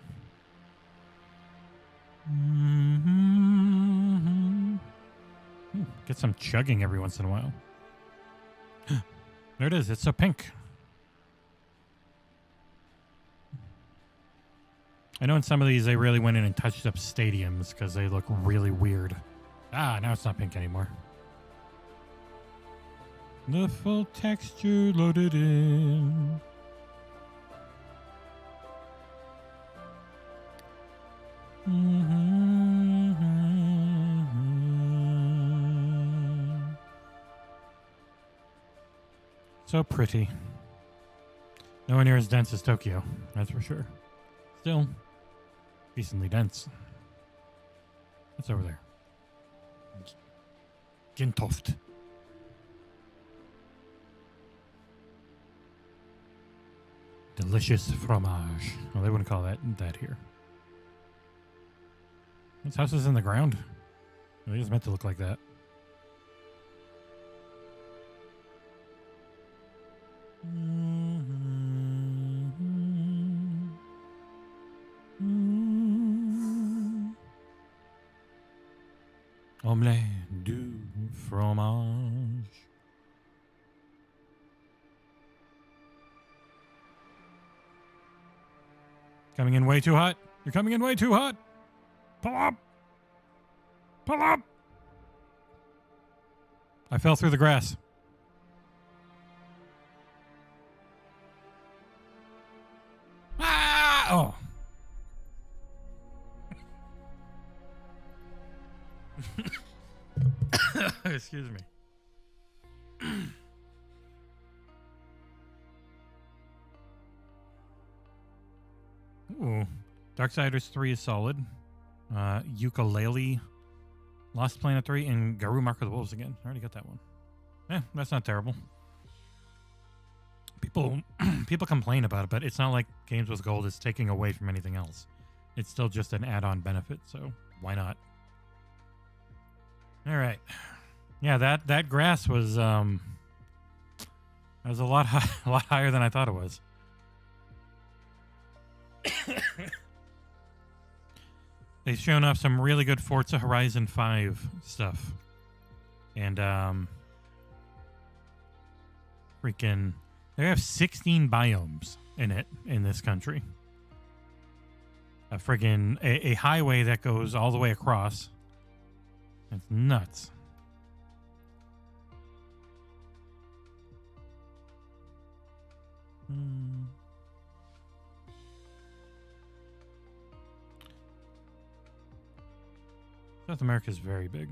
Get some chugging every once in a while. There it is. It's so pink. I know in some of these they really went in and touched up stadiums because they look really weird. Ah, now it's not pink anymore. The full texture loaded in. So pretty. Nowhere near as dense as Tokyo, that's for sure. Still, decently dense. What's over there? Gintoft. Delicious fromage. Well, they wouldn't call that here. This house is in the ground. It is meant to look like that. Omelette du fromage. Coming in way too hot. You're coming in way too hot. Pull up. Pull up. I fell through the grass. Ah! Oh. Excuse me. Ooh. Darksiders 3 is solid. Ukulele, Lost Planet 3, and Garou Mark of the Wolves again. I already got that one. That's not terrible. People complain about it, but it's not like Games with Gold is taking away from anything else. It's still just an add-on benefit, so why not? All right. Yeah, that grass was a lot higher than I thought it was. They've shown off some really good Forza Horizon 5 stuff. And freaking they have 16 biomes in this country. A highway that goes all the way across. It's nuts. South America is very big.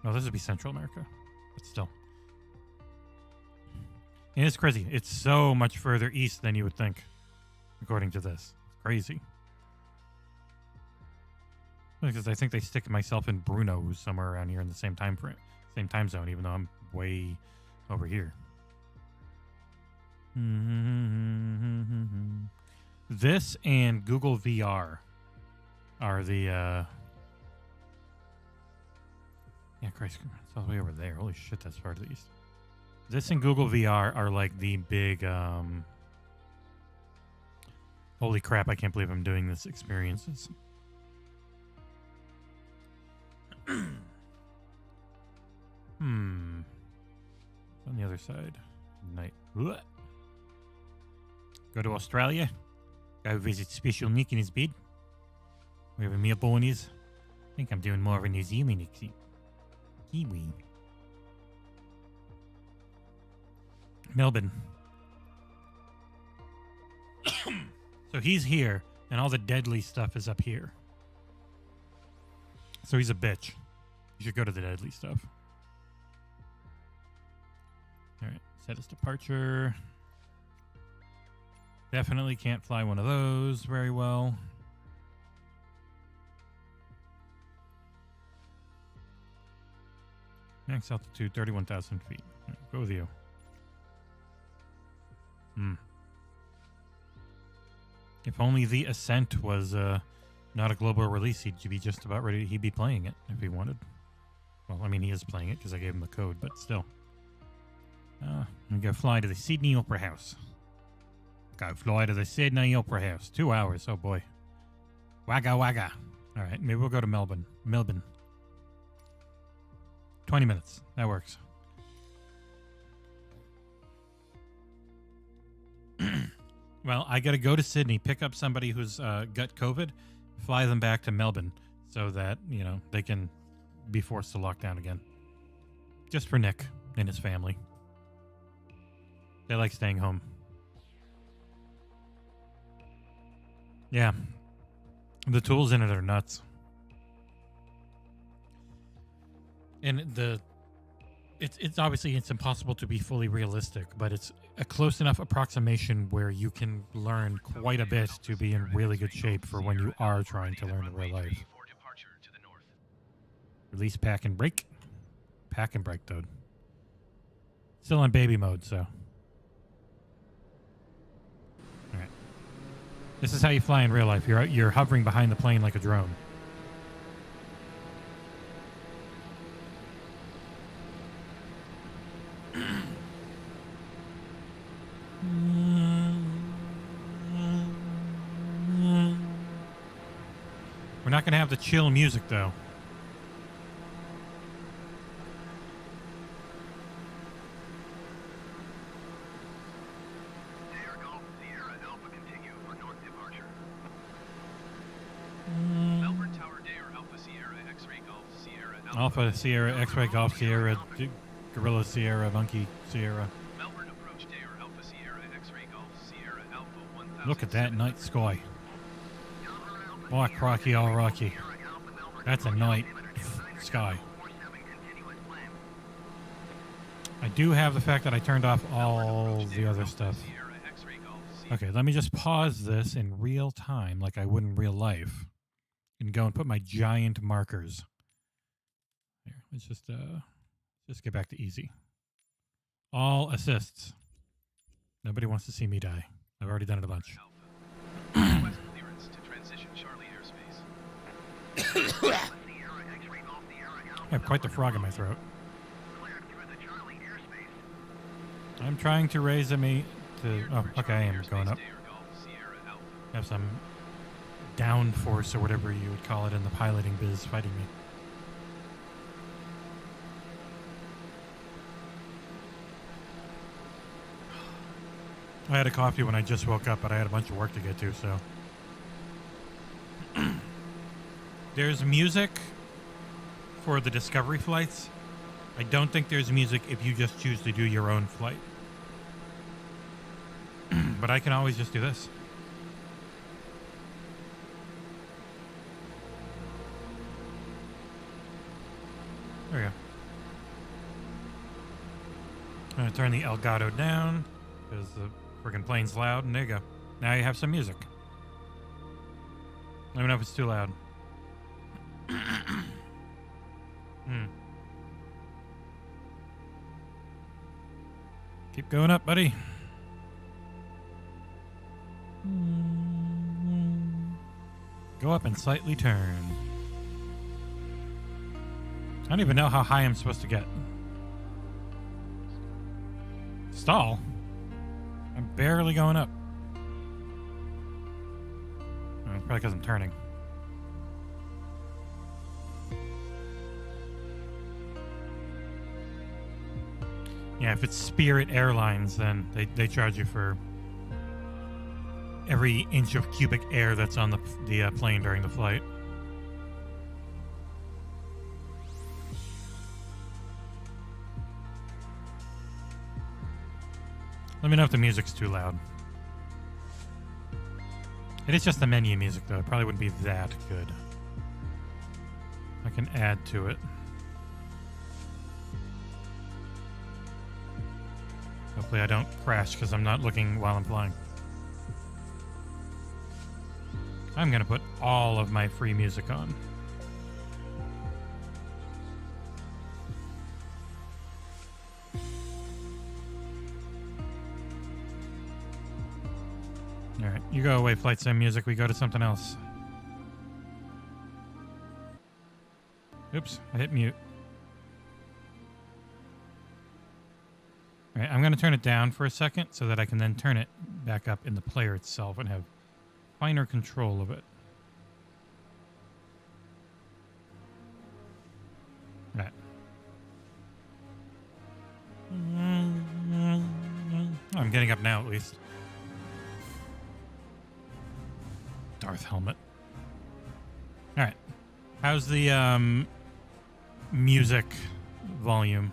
Oh, this would be Central America, but still. And it's crazy. It's so much further east than you would think, according to this. It's crazy. Because I think they stick myself in Bruno somewhere around here in the same time zone, even though I'm way over here. This and Google VR are the yeah, Christ, it's all the way over there. Holy shit, that's far to the east. This and Google VR are like the big holy crap, I can't believe I'm doing this experiences. On the other side. Night. Go to Australia. Go visit Special Nick in his bed. We have a meal bonies. I think I'm doing more of a New Zealand Kiwi. Melbourne. So he's here, and all the deadly stuff is up here. So he's a bitch. You should go to the deadly stuff. All right, set his departure. Definitely can't fly one of those very well. Max altitude, 31,000 feet. Right, go with you. If only the Ascent was not a global release, he'd be just about ready. He'd be playing it if he wanted. Well, I mean, he is playing it because I gave him the code, but still. I'm going to fly to the Sydney Opera House. Go fly to the Sydney Opera House. 2 hours. Oh, boy. Wagga wagga. All right, maybe we'll go to Melbourne. 20 minutes. That works. Well, I got to go to Sydney, pick up somebody who's got COVID, fly them back to Melbourne so that, you know, they can be forced to lock down again. Just for Nick and his family. They like staying home. Yeah. The tools in it are nuts. And it's obviously it's impossible to be fully realistic, but it's a close enough approximation where you can learn quite a bit to be in really good shape for when you are trying to learn in real life. Release pack and brake. Pack and brake, dude. Still on baby mode, so. All right. This is how you fly in real life. You're hovering behind the plane like a drone. We're not going to have the chill music, though. Alpha Sierra, X-Ray Golf Sierra, Gorilla Sierra, Monkey Sierra. Melbourne approach Dare, Alpha Sierra, X-Ray Golf Sierra, Alpha 1000. Look at that night sky. Oh, crocky, all rocky. That's a night sky. I do have the fact that I turned off all the other stuff. Okay, let me just pause this in real time like I would in real life. And go and put my giant markers. Here, let's just get back to easy. All assists. Nobody wants to see me die. I've already done it a bunch. I have quite the frog in my throat. I'm trying to raise me to... Oh, okay, I am going up. Have some downforce or whatever you would call it in the piloting biz fighting me. I had a coffee when I just woke up, but I had a bunch of work to get to, so... There's music for the Discovery flights. I don't think there's music if you just choose to do your own flight. But I can always just do this. There we go. I'm going to turn the Elgato down because the friggin' plane's loud, and there you go. Now you have some music. Let me know if it's too loud. Keep going up, buddy. Go up and slightly turn. I don't even know how high I'm supposed to get. Stall? I'm barely going up. Oh, it's probably because I'm turning. Yeah, if it's Spirit Airlines, then they charge you for every inch of cubic air that's on the plane during the flight. Let me know if the music's too loud. It is just the menu music, though. It probably wouldn't be that good. I can add to it. Hopefully I don't crash because I'm not looking while I'm flying. I'm going to put all of my free music on. Alright, you go away, flight sim music. We go to something else. Oops, I hit mute. Alright, I'm going to turn it down for a second so that I can then turn it back up in the player itself and have finer control of it. I'm getting up now, at least. Darth helmet. All right. How's the music volume?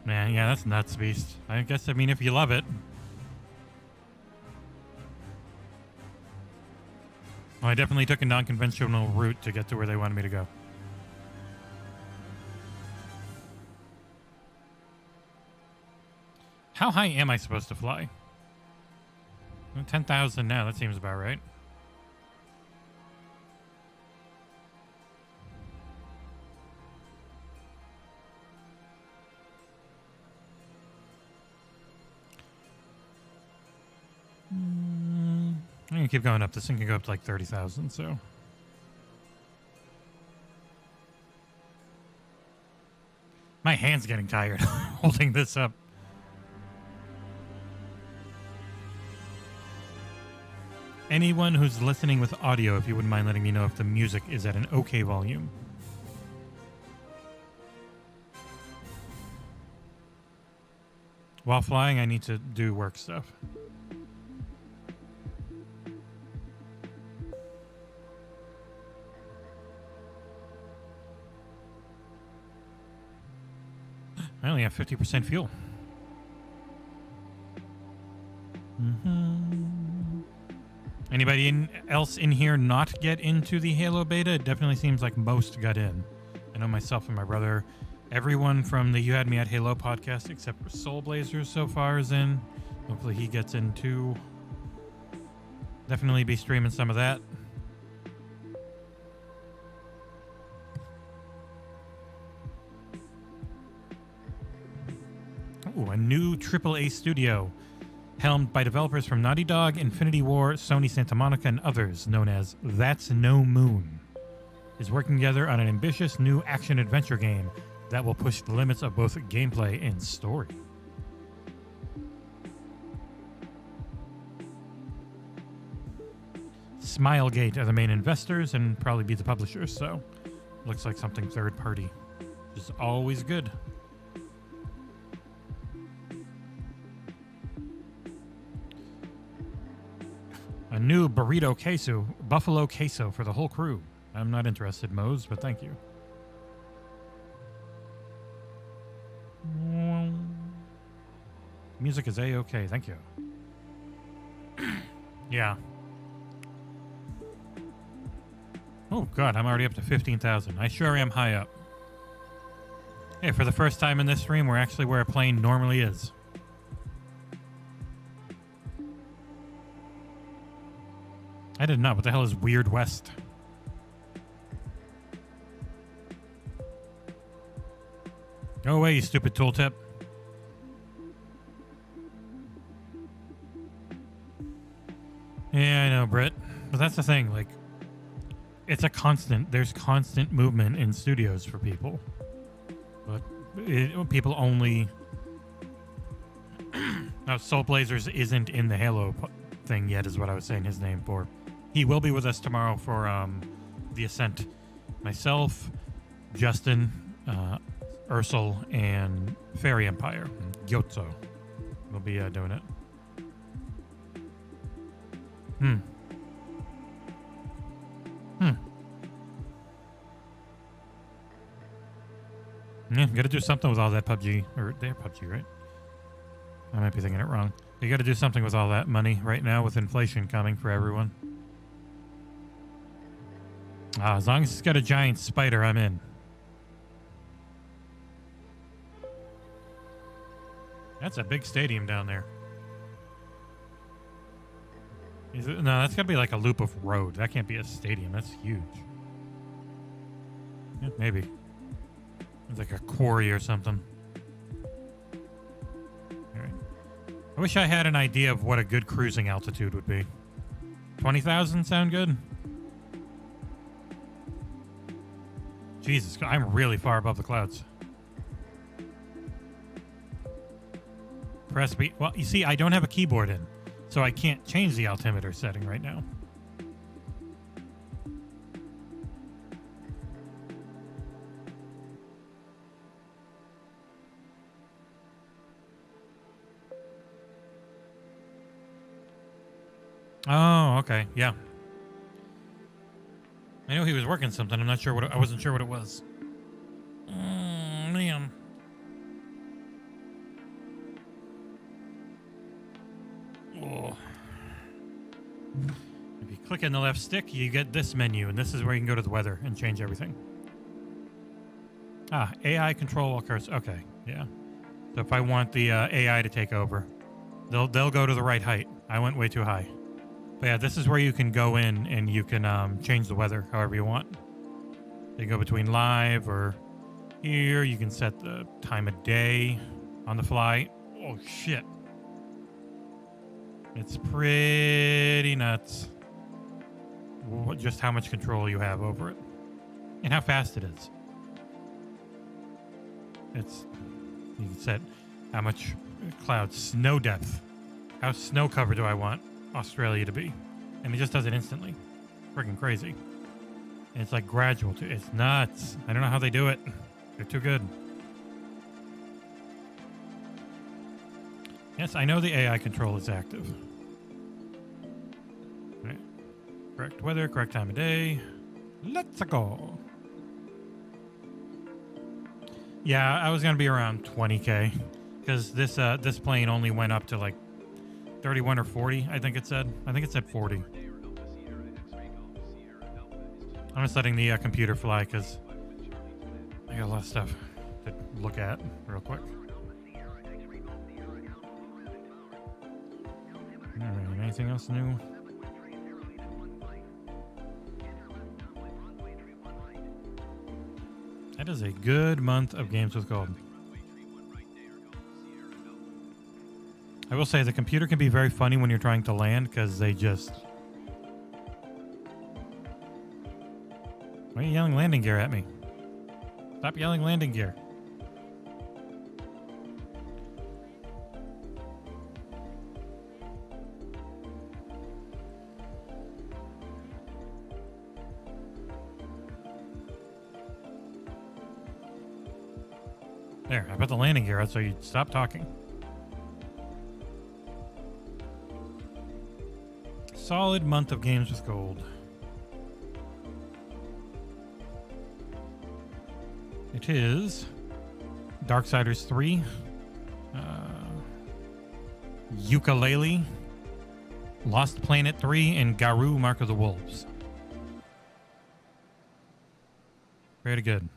Man, yeah, that's nuts, beast. I guess, I mean, if you love it. Well, I definitely took a non-conventional route to get to where they wanted me to go. How high am I supposed to fly? 10,000 now. That seems about right. I'm going to keep going up. This thing can go up to like 30,000, so... My hand's getting tired holding this up. Anyone who's listening with audio, if you wouldn't mind letting me know if the music is at an okay volume. While flying, I need to do work stuff. I only have 50% fuel. Anybody else in here not get into the Halo beta? It definitely seems like most got in. I know myself and my brother. Everyone from the You Had Me at Halo podcast, except for Soul Blazers so far, is in. Hopefully he gets in too. Definitely be streaming some of that. Ooh, a new AAA studio. Helmed by developers from Naughty Dog, Infinity War, Sony Santa Monica, and others, known as That's No Moon, is working together on an ambitious new action-adventure game that will push the limits of both gameplay and story. Smilegate are the main investors and probably be the publishers, so looks like something third-party, which is always good. A new burrito queso, buffalo queso for the whole crew. I'm not interested, Mose, but thank you. Music is A-okay, thank you. Yeah. Oh, God, I'm already up to 15,000. I sure am high up. Hey, for the first time in this stream, we're actually where a plane normally is. I did not. What the hell is Weird West? Go away, you stupid tooltip. Yeah, I know, Britt. But that's the thing, like, it's a constant, there's constant movement in studios for people. But people only... Now, Soul Blazers isn't in the Halo thing yet, is what I was saying his name for. He will be with us tomorrow for the Ascent. Myself, Justin, Ursel, and Fairy Empire. Gyotso will be doing it. Yeah, gotta do something with all that PUBG, or their PUBG, right? I might be thinking it wrong. You gotta do something with all that money right now with inflation coming for everyone. As long as it's got a giant spider, I'm in. That's a big stadium down there. Is it? No, that's got to be like a loop of road. That can't be a stadium. That's huge. Yeah, maybe. It's like a quarry or something. All right. I wish I had an idea of what a good cruising altitude would be. 20,000 sound good? Jesus, I'm really far above the clouds. Press B. Well, you see, I don't have a keyboard in, so I can't change the altimeter setting right now. Oh, okay. Yeah. I know he was working something. I'm not sure I wasn't sure what it was. Man. Oh. If you click in the left stick, you get this menu, and this is where you can go to the weather and change everything. Ah, AI control all cursor. Okay, yeah. So if I want the AI to take over, they'll go to the right height. I went way too high. But yeah, this is where you can go in and you can change the weather however you want. You go between live or here. You can set the time of day on the fly. Oh, shit. It's pretty nuts just how much control you have over it and how fast it is. You can set how much cloud, snow depth, how snow covered do I want Australia to be, and it just does it instantly. Freaking crazy. And it's like gradual too. It's nuts. I don't know how they do it. They're too good. Yes, I know the AI control is active. All right. Correct weather, correct time of day. Let's go. Yeah, I was gonna be around 20K because this plane only went up to like 31 or 40. I think it said 40. I'm just letting the computer fly because I got a lot of stuff to look at real quick. All right, anything else new? That is a good month of games with gold. I will say the computer can be very funny when you're trying to land because they just... Why are you yelling landing gear at me? Stop yelling landing gear. There, I put the landing gear out so you stop talking. Solid month of games with gold. It is Darksiders 3, Yooka-Laylee, Lost Planet 3, and Garou Mark of the Wolves. Very good.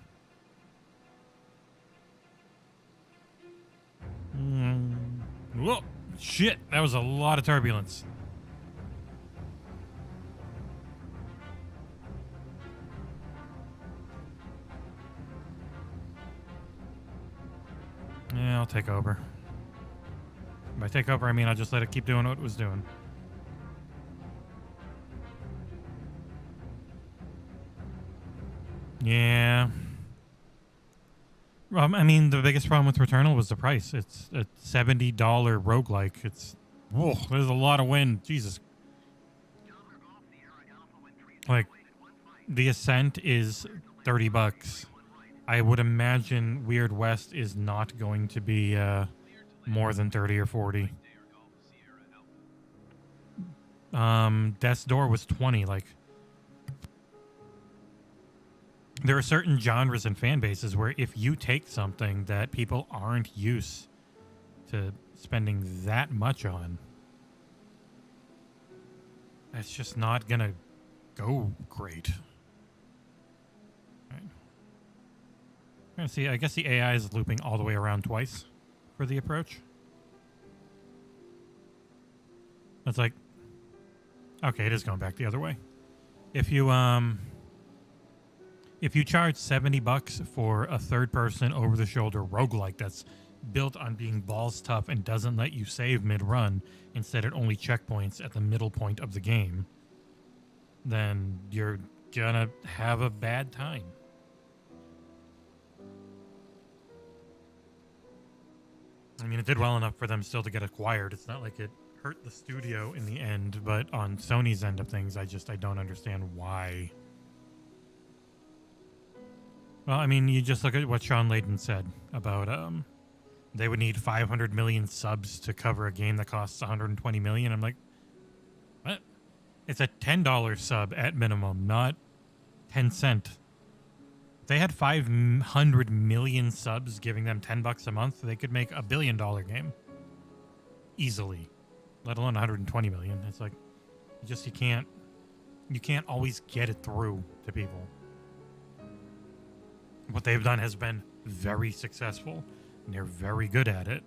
Whoa, shit, that was a lot of turbulence. Yeah, I'll take over. By take over, I mean I'll just let it keep doing what it was doing. Yeah. I mean, the biggest problem with Returnal was the price. It's a $70 roguelike. It's... Whoa, there's a lot of wind. Jesus. Like, the Ascent is $30. I would imagine Weird West is not going to be more than 30 or 40. Death's Door was 20. Like, there are certain genres and fan bases where if you take something that people aren't used to spending that much on, that's just not gonna go great. Right. I'm gonna see. I guess the AI is looping all the way around twice for the approach. That's like, okay, it is going back the other way. If you charge $70 for a third-person over-the-shoulder roguelike that's built on being balls tough and doesn't let you save mid-run, instead it only checkpoints at the middle point of the game, then you're gonna have a bad time. I mean, it did well enough for them still to get acquired. It's not like it hurt the studio in the end, but on Sony's end of things, I don't understand why. Well, I mean, you just look at what Sean Layden said about they would need 500 million subs to cover a game that costs 120 million. I'm like, what? It's a $10 sub at minimum, not 10 cent. If they had 500 million subs giving them $10 a month, they could make $1 billion game easily, let alone 120 million. It's like, you can't always get it through to people. What they've done has been very successful, and they're very good at it.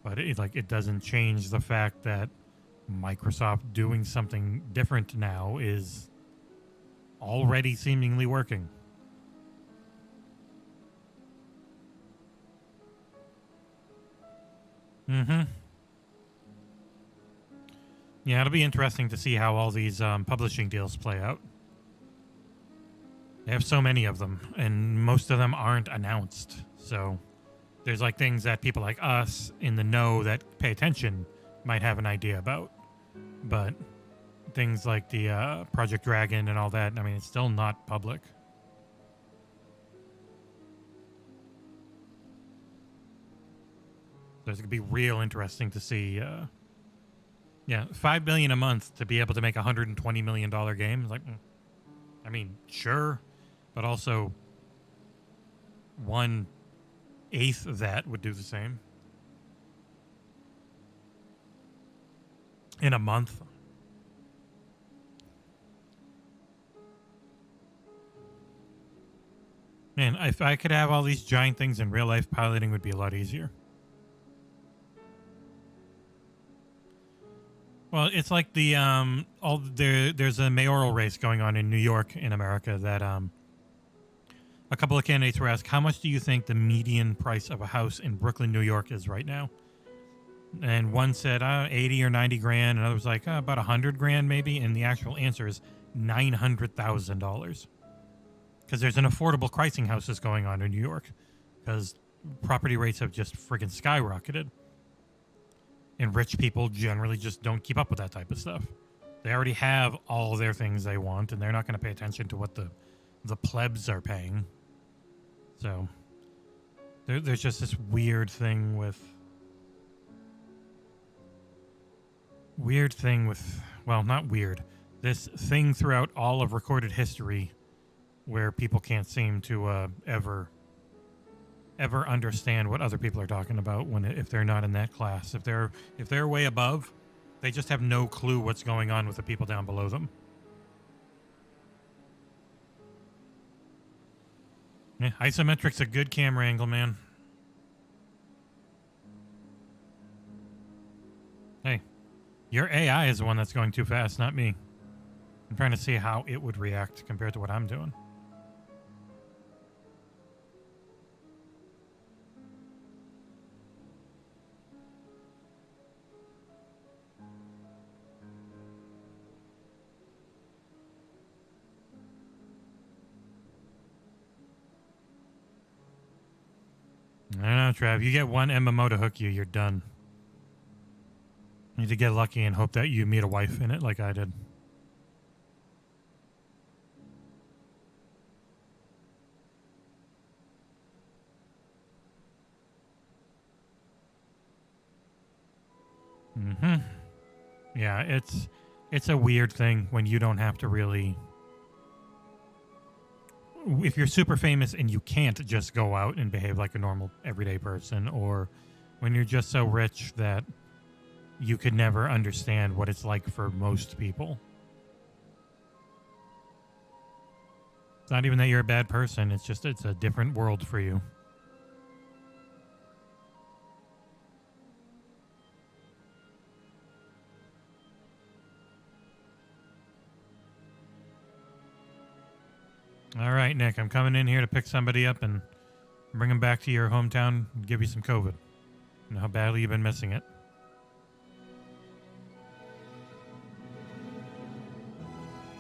But it doesn't change the fact that Microsoft doing something different now is already seemingly working. Mm-hmm. Yeah, it'll be interesting to see how all these publishing deals play out. They have so many of them, and most of them aren't announced. So there's like things that people like us in the know that pay attention might have an idea about. But things like the Project Dragon and all that, I mean, it's still not public. So it's going to be real interesting to see. Yeah, $5 billion a month to be able to make a $120 million game. Like, I mean, sure, but also 1/8 of that would do the same in a month. Man, if I could have all these giant things in real life, piloting would be a lot easier. Well, it's like the there's a mayoral race going on in New York in America that a couple of candidates were asked, how much do you think the median price of a house in Brooklyn, New York is right now? And one said 80 or 90 grand, another was like about 100 grand maybe, and the actual answer is $900,000. Because there's an affordable pricing houses going on in New York because property rates have just friggin' skyrocketed. And rich people generally just don't keep up with that type of stuff. They already have all their things they want, and they're not going to pay attention to what the plebs are paying. So there's just this weird thing with... Well, not weird. This thing throughout all of recorded history where people can't seem to ever understand what other people are talking about if they're not in that class. If they're way above, they just have no clue what's going on with the people down below them. Yeah, isometric's a good camera angle, man. Hey, your AI is the one that's going too fast, not me. I'm trying to see how it would react compared to what I'm doing. I don't know, Trav. You get one MMO to hook you, you're done. You need to get lucky and hope that you meet a wife in it like I did. Mm-hmm. Yeah, it's a weird thing when you don't have to really... If you're super famous and you can't just go out and behave like a normal everyday person, or when you're just so rich that you could never understand what it's like for most people. It's not even that you're a bad person, it's a different world for you. All right, Nick, I'm coming in here to pick somebody up and bring them back to your hometown and give you some COVID. I know how badly you've been missing it.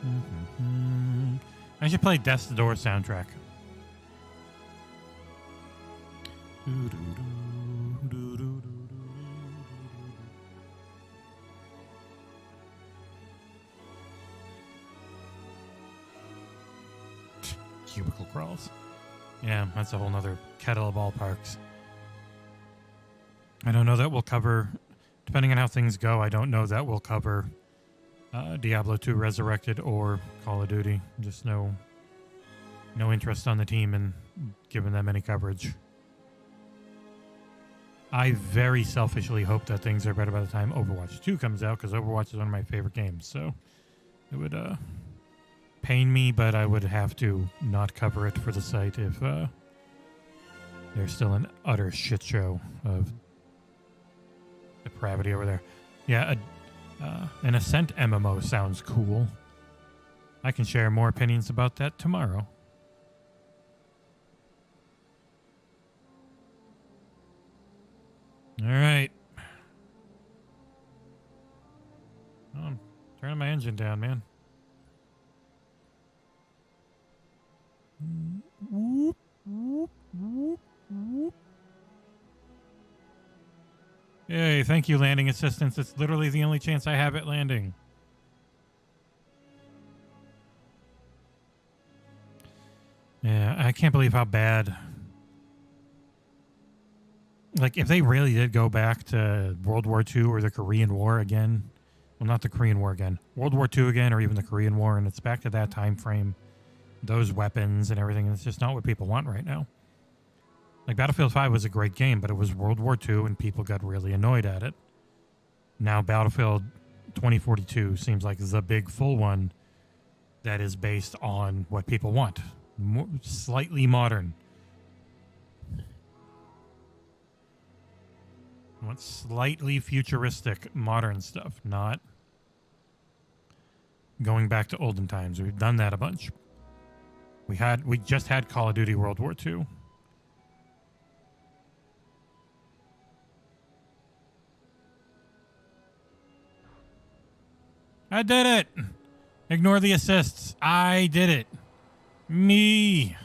Mm-hmm. I should play Death's Door soundtrack. Cubicle crawls. Yeah, that's a whole nother kettle of ballparks. I don't know that we'll cover, depending on how things go, I don't know that we'll cover Diablo 2 Resurrected or Call of Duty. Just no interest on the team in giving them any coverage. I very selfishly hope that things are better by the time Overwatch 2 comes out, because Overwatch is one of my favorite games. So it would pain me, but I would have to not cover it for the site if there's still an utter shit show of depravity over there. Yeah, an Ascent MMO sounds cool. I can share more opinions about that tomorrow. All right. Oh, I'm turning my engine down, man. Whoop, whoop, whoop, whoop. Yay, thank you, landing assistance. It's literally the only chance I have at landing. Yeah, I can't believe how bad. Like, if they really did go back to World War II or the Korean War again, well, not the Korean War again, World War II again, or even the Korean War, and it's back to that time frame, those weapons and everything, and it's just not what people want right now. Like, Battlefield 5 was a great game, but it was World War II, and people got really annoyed at it. Now, Battlefield 2042 seems like the big full one that is based on what people want. Slightly modern. Want slightly futuristic, modern stuff, not going back to olden times. We've done that a bunch. We just had Call of Duty World War II. I did it! Ignore the assists. I did it. Me.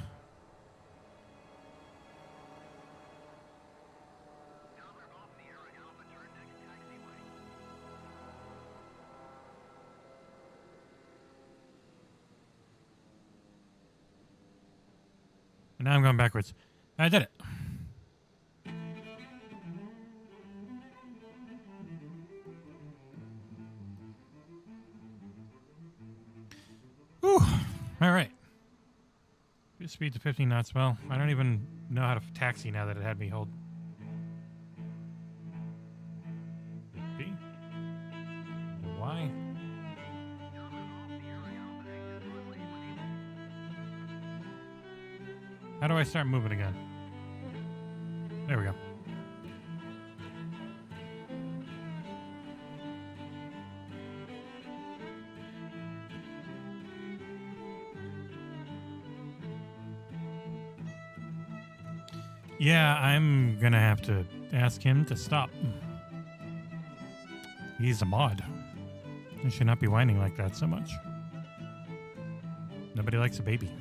And now I'm going backwards. I did it. Whew. All right. Speed to 15 knots. Well, I don't even know how to taxi now that it had me hold. B? Y? How do I start moving again? There we go. Yeah, I'm gonna have to ask him to stop. He's a mod. He should not be whining like that so much. Nobody likes a baby.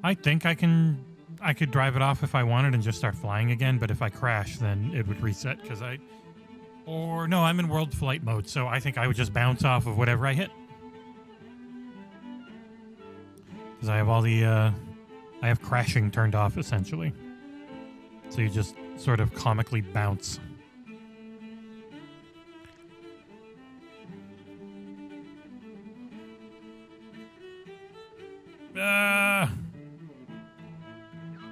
I think I could drive it off if I wanted and just start flying again, but if I crash, then it would reset no, I'm in world flight mode, so I think I would just bounce off of whatever I hit. Because I have I have crashing turned off, essentially. So you just sort of comically bounce.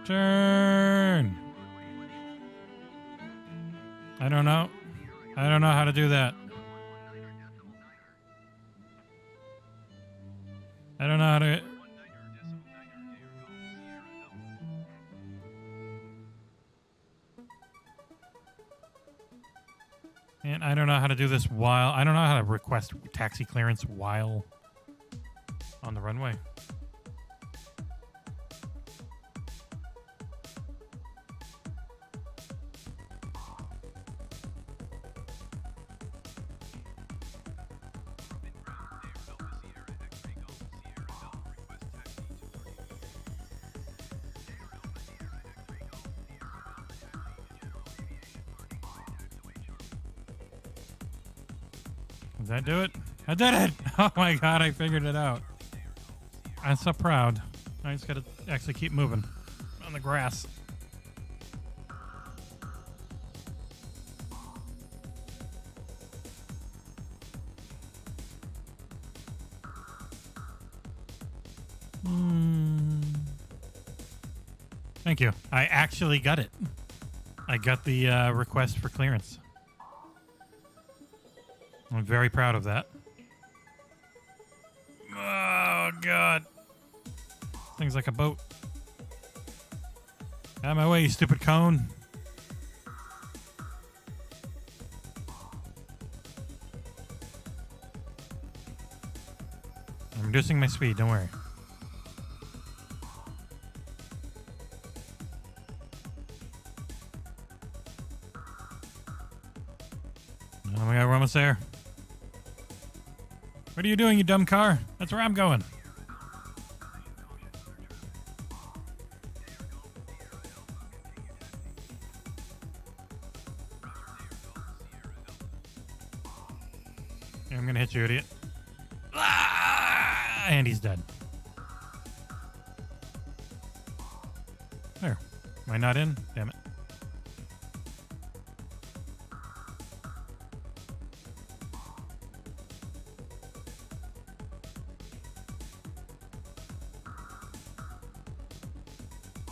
Turn. I don't know. I don't know how to do that. I don't know how to... And I don't know how to do this while... I don't know how to request taxi clearance while on the runway. Does that do it? I did it! Oh my god, I figured it out. I'm so proud. I just gotta actually keep moving on the grass. Thank you. I actually got it. I got the request for clearance. I'm very proud of that. Oh, God. Thing's like a boat. Out of my way, you stupid cone. I'm reducing my speed, don't worry. Oh my God, we're almost there. What are you doing, you dumb car? That's where I'm going. Yeah, I'm gonna hit you, idiot. Ah! And he's dead. There. Am I not in? Damn it.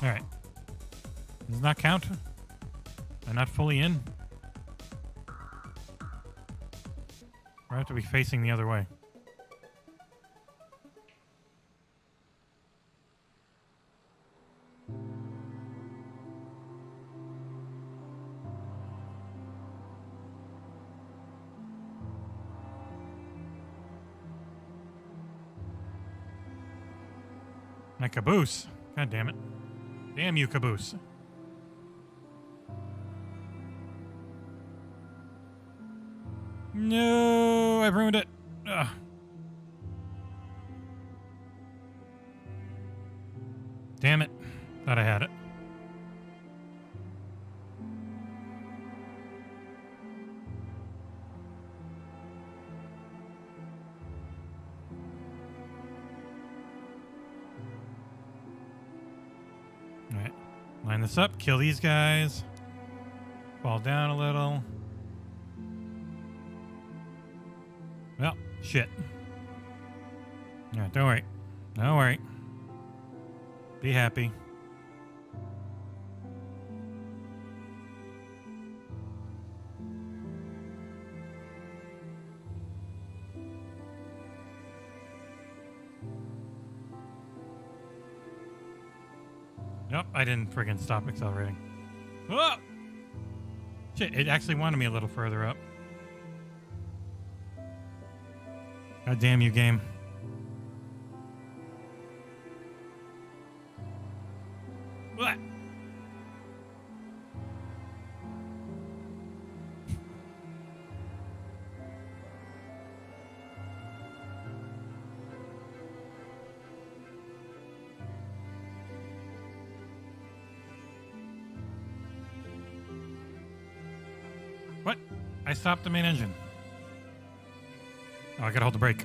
Alright. Does not count? I'm not fully in? Or I have to be facing the other way. My caboose. God damn it. Damn you, caboose. No, I've ruined it. Ugh. Damn it. Thought I had it. Alright. Line this up. Kill these guys. Fall down a little. Well, shit. Alright, don't worry. Don't worry. Be happy. Nope, I didn't friggin' stop accelerating. Oh! Shit, it actually wanted me a little further up. God damn you, game. What? What? I stopped the main engine. Oh, I gotta hold the brake.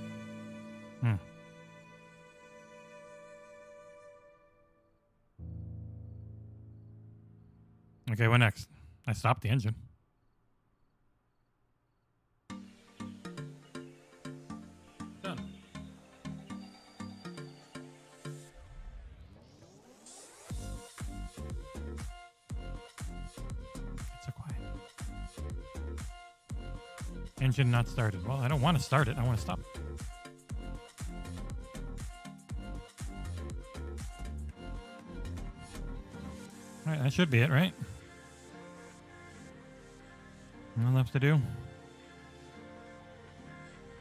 Okay, what next? I stopped the engine. Done. It's so quiet. Engine not started. Well, I don't want to start it. I want to stop it. All right, that should be it, right? Nothing left to do.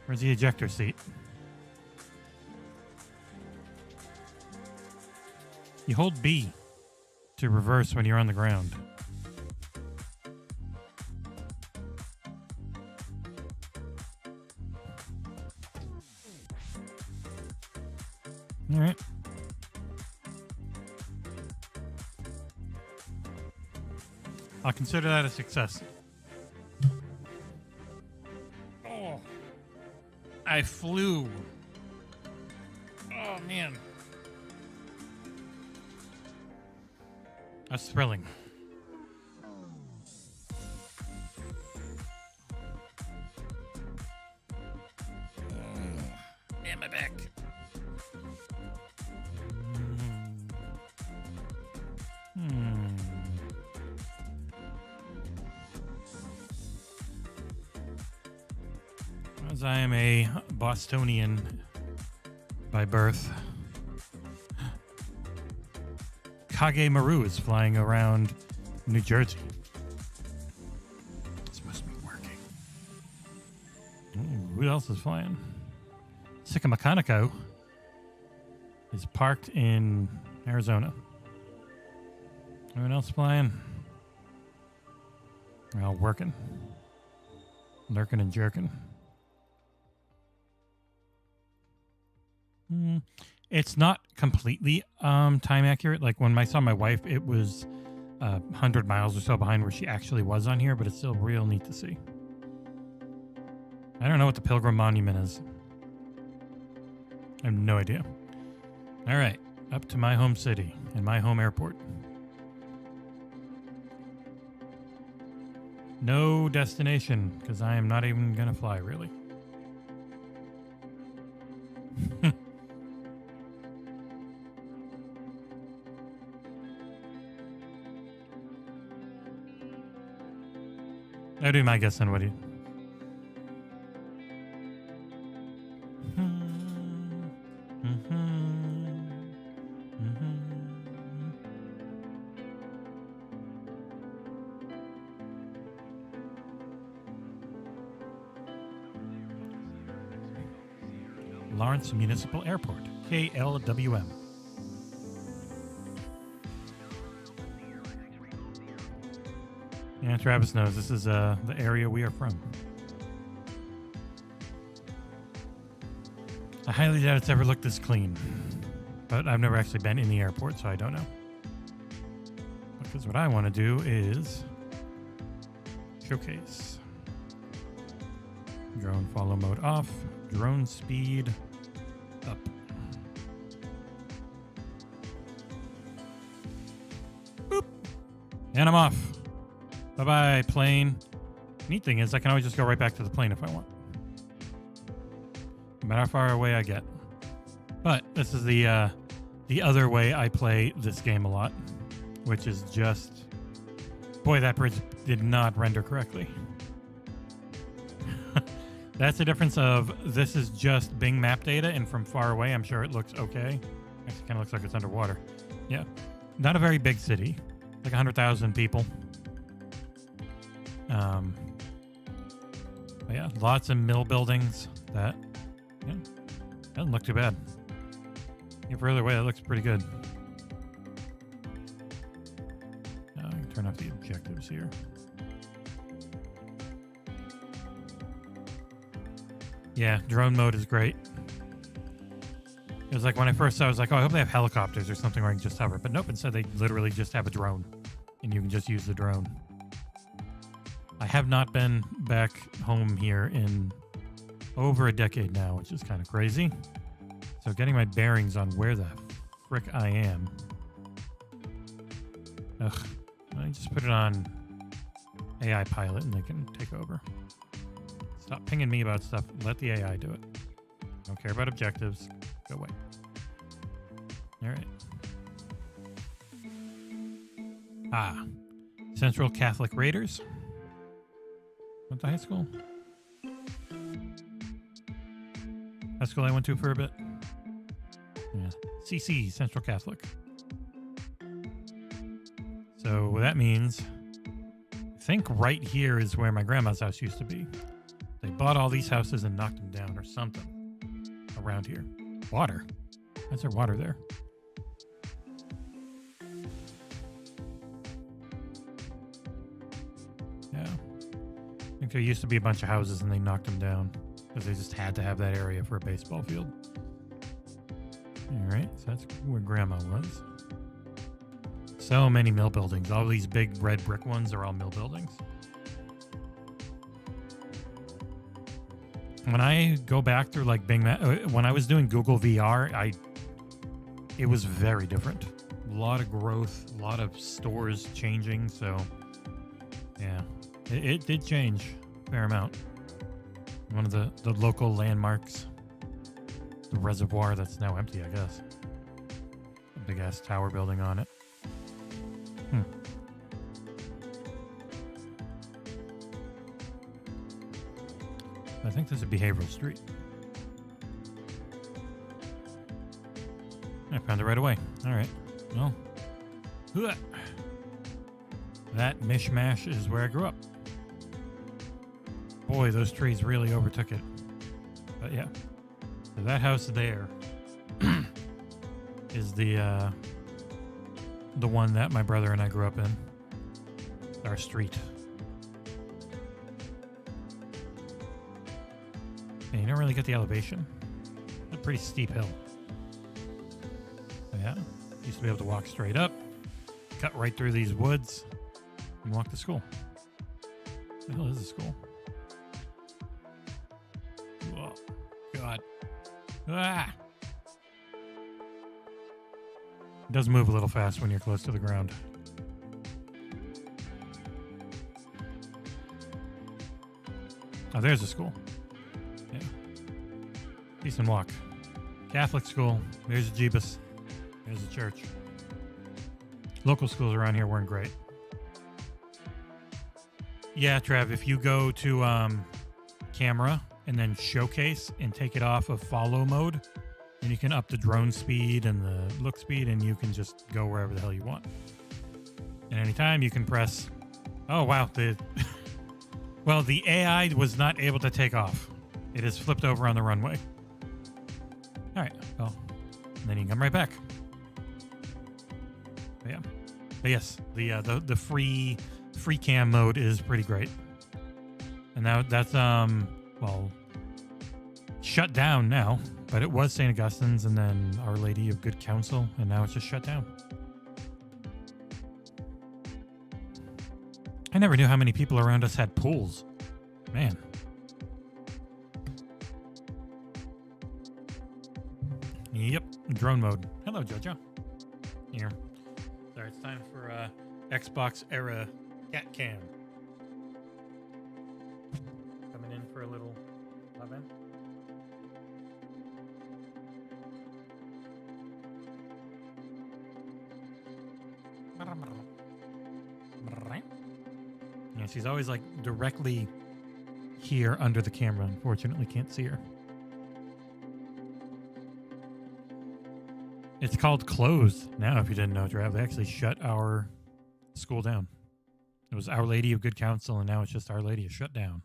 Where's the ejector seat? You hold B to reverse when you're on the ground. All right. I'll consider that a success. Oh. I flew. Oh, man. That's thrilling. Man, my back. Because I am a Bostonian by birth. Kage Maru is flying around New Jersey. This must be working. Ooh, who else is flying? Sikamacanico is parked in Arizona. Anyone else flying? They're all working. Lurking and jerking. It's not completely time accurate. Like when I saw my wife, it was 100 miles or so behind where she actually was on here, but it's still real neat to see. I don't know what the Pilgrim Monument is. I have no idea. All right, up to my home city and my home airport. No destination, because I am not even going to fly, really. I'll do my guess on what he... Lawrence Municipal Airport, KLWM. Yeah, Travis knows this is the area we are from. I highly doubt it's ever looked this clean, but I've never actually been in the airport, so I don't know. Because what I want to do is showcase. Drone follow mode off, drone speed up. Boop. And I'm off. Bye-bye, plane. Neat thing is I can always just go right back to the plane if I want. No matter how far away I get. But this is the other way I play this game a lot, which is just... Boy, that bridge did not render correctly. That's the difference of this is just Bing map data, and from far away, I'm sure it looks okay. Actually, kind of looks like it's underwater. Yeah. Not a very big city. Like 100,000 people. But yeah, lots of mill buildings. That, yeah, doesn't look too bad. Yeah, further away, that looks pretty good. Now I can turn off the objectives here. Yeah, drone mode is great. It was like when I first saw it, I was like, oh, I hope they have helicopters or something where I can just hover. But nope, instead they literally just have a drone. And you can just use the drone. I have not been back home here in over a decade now, which is kind of crazy. So getting my bearings on where the frick I am. Ugh. I just put it on AI pilot and they can take over. Stop pinging me about stuff. Let the AI do it. Don't care about objectives. Go away. All right. Ah. Central Catholic Raiders. Went to high school. High school I went to for a bit. Yeah. CC, Central Catholic. So what that means, I think right here is where my grandma's house used to be. They bought all these houses and knocked them down or something around here. Water. Why is there water there? Yeah. I think there used to be a bunch of houses and they knocked them down because they just had to have that area for a baseball field. All right. So that's where grandma was. So many mill buildings. All these big red brick ones are all mill buildings. When I go back through like Bing Map, when I was doing Google VR, it was very different. A lot of growth, a lot of stores changing. So yeah, it did change a fair amount. One of the local landmarks, the reservoir that's now empty, I guess. A big ass tower building on it. think this is Behavioral Street. I found it right away. All right. Well, that mishmash is where I grew up. Boy, those trees really overtook it. But yeah. So that house there is the one that my brother and I grew up in. Our street. And you don't really get the elevation. It's a pretty steep hill. So yeah. Used to be able to walk straight up, cut right through these woods, and walk to school. What the hell is the school? Oh, God. Ah! It does move a little fast when you're close to the ground. Oh, there's the school. Yeah. Decent walk. Catholic school. There's the Jeebus. There's the church. Local schools around here weren't great. Yeah, Trav, if you go to camera and then showcase and take it off of follow mode, then you can up the drone speed and the look speed, and you can just go wherever the hell you want. And anytime you can press... Oh, wow. Well, the AI was not able to take off. It is flipped over on the runway. All right. Well, and then you can come right back. But yeah. But yes, the free cam mode is pretty great. And now that's well, shut down now, but it was St. Augustine's and then Our Lady of Good Counsel, and now it's just shut down. I never knew how many people around us had pools. Man. Yep, drone mode. Hello, Jojo. Here. Sorry, it's time for XboxEra cat cam. Coming in for a little love in. Yeah, she's always like directly here under the camera. Unfortunately, can't see her. It's called closed now, if you didn't know, Trav. They actually shut our school down. It was Our Lady of Good Counsel, and now it's just Our Lady is shut down.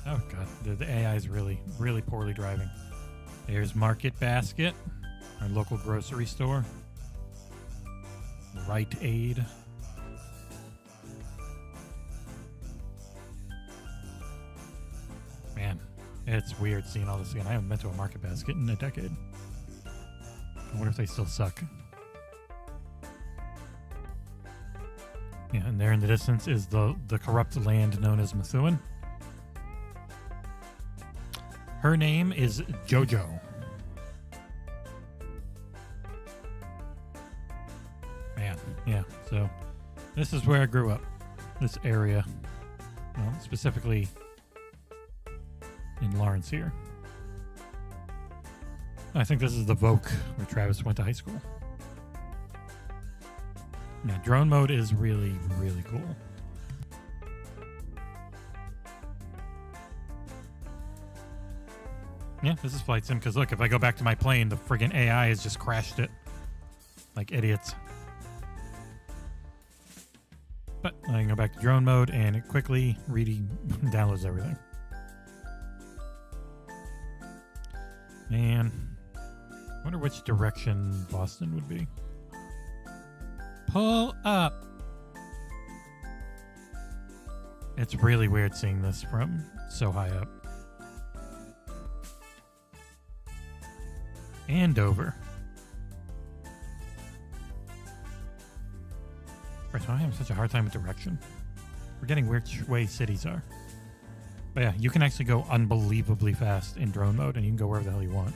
Oh, God. The AI is really, really poorly driving. There's Market Basket, our local grocery store. Rite Aid. Man, it's weird seeing all this again. I haven't been to a Market Basket in a decade. I wonder if they still suck. Yeah, and there in the distance is the corrupt land known as Methuen. Her name is Jojo. Man, yeah, so this is where I grew up. This area. Well, specifically in Lawrence here. I think this is the Voke where Travis went to high school. Yeah, drone mode is really, really cool. Yeah, this is Flight Sim, because look, if I go back to my plane, the friggin' AI has just crashed it. Like idiots. But I can go back to drone mode, and it quickly downloads everything. Man, I wonder which direction Boston would be. Pull up. It's really weird seeing this from so high up. Andover. Right, so I have such a hard time with direction. Forgetting which way cities are. But yeah, you can actually go unbelievably fast in drone mode, and you can go wherever the hell you want.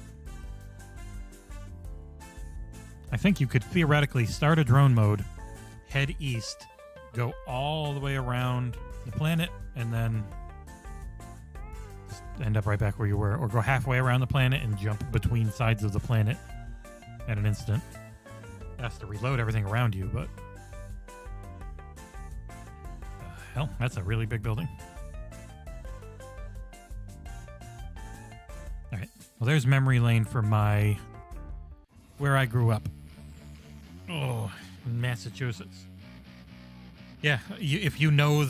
I think you could theoretically start a drone mode, head east, go all the way around the planet, and then just end up right back where you were. Or go halfway around the planet and jump between sides of the planet at an instant. It has to reload everything around you, but... hell, that's a really big building. Well, there's memory lane for where I grew up. Oh, Massachusetts. Yeah, if you know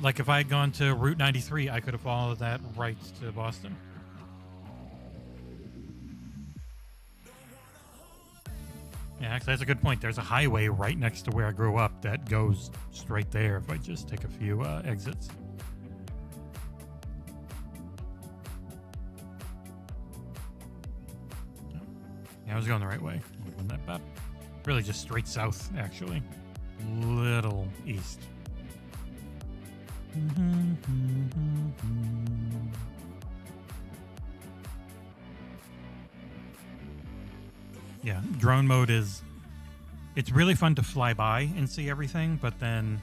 like if I had gone to Route 93, I could have followed that right to Boston. Yeah, actually, that's a good point. There's a highway right next to where I grew up that goes straight there if I just take a few exits. Yeah, I was going the right way. Really just straight south, actually. Little east. Yeah, drone mode it's really fun to fly by and see everything, but then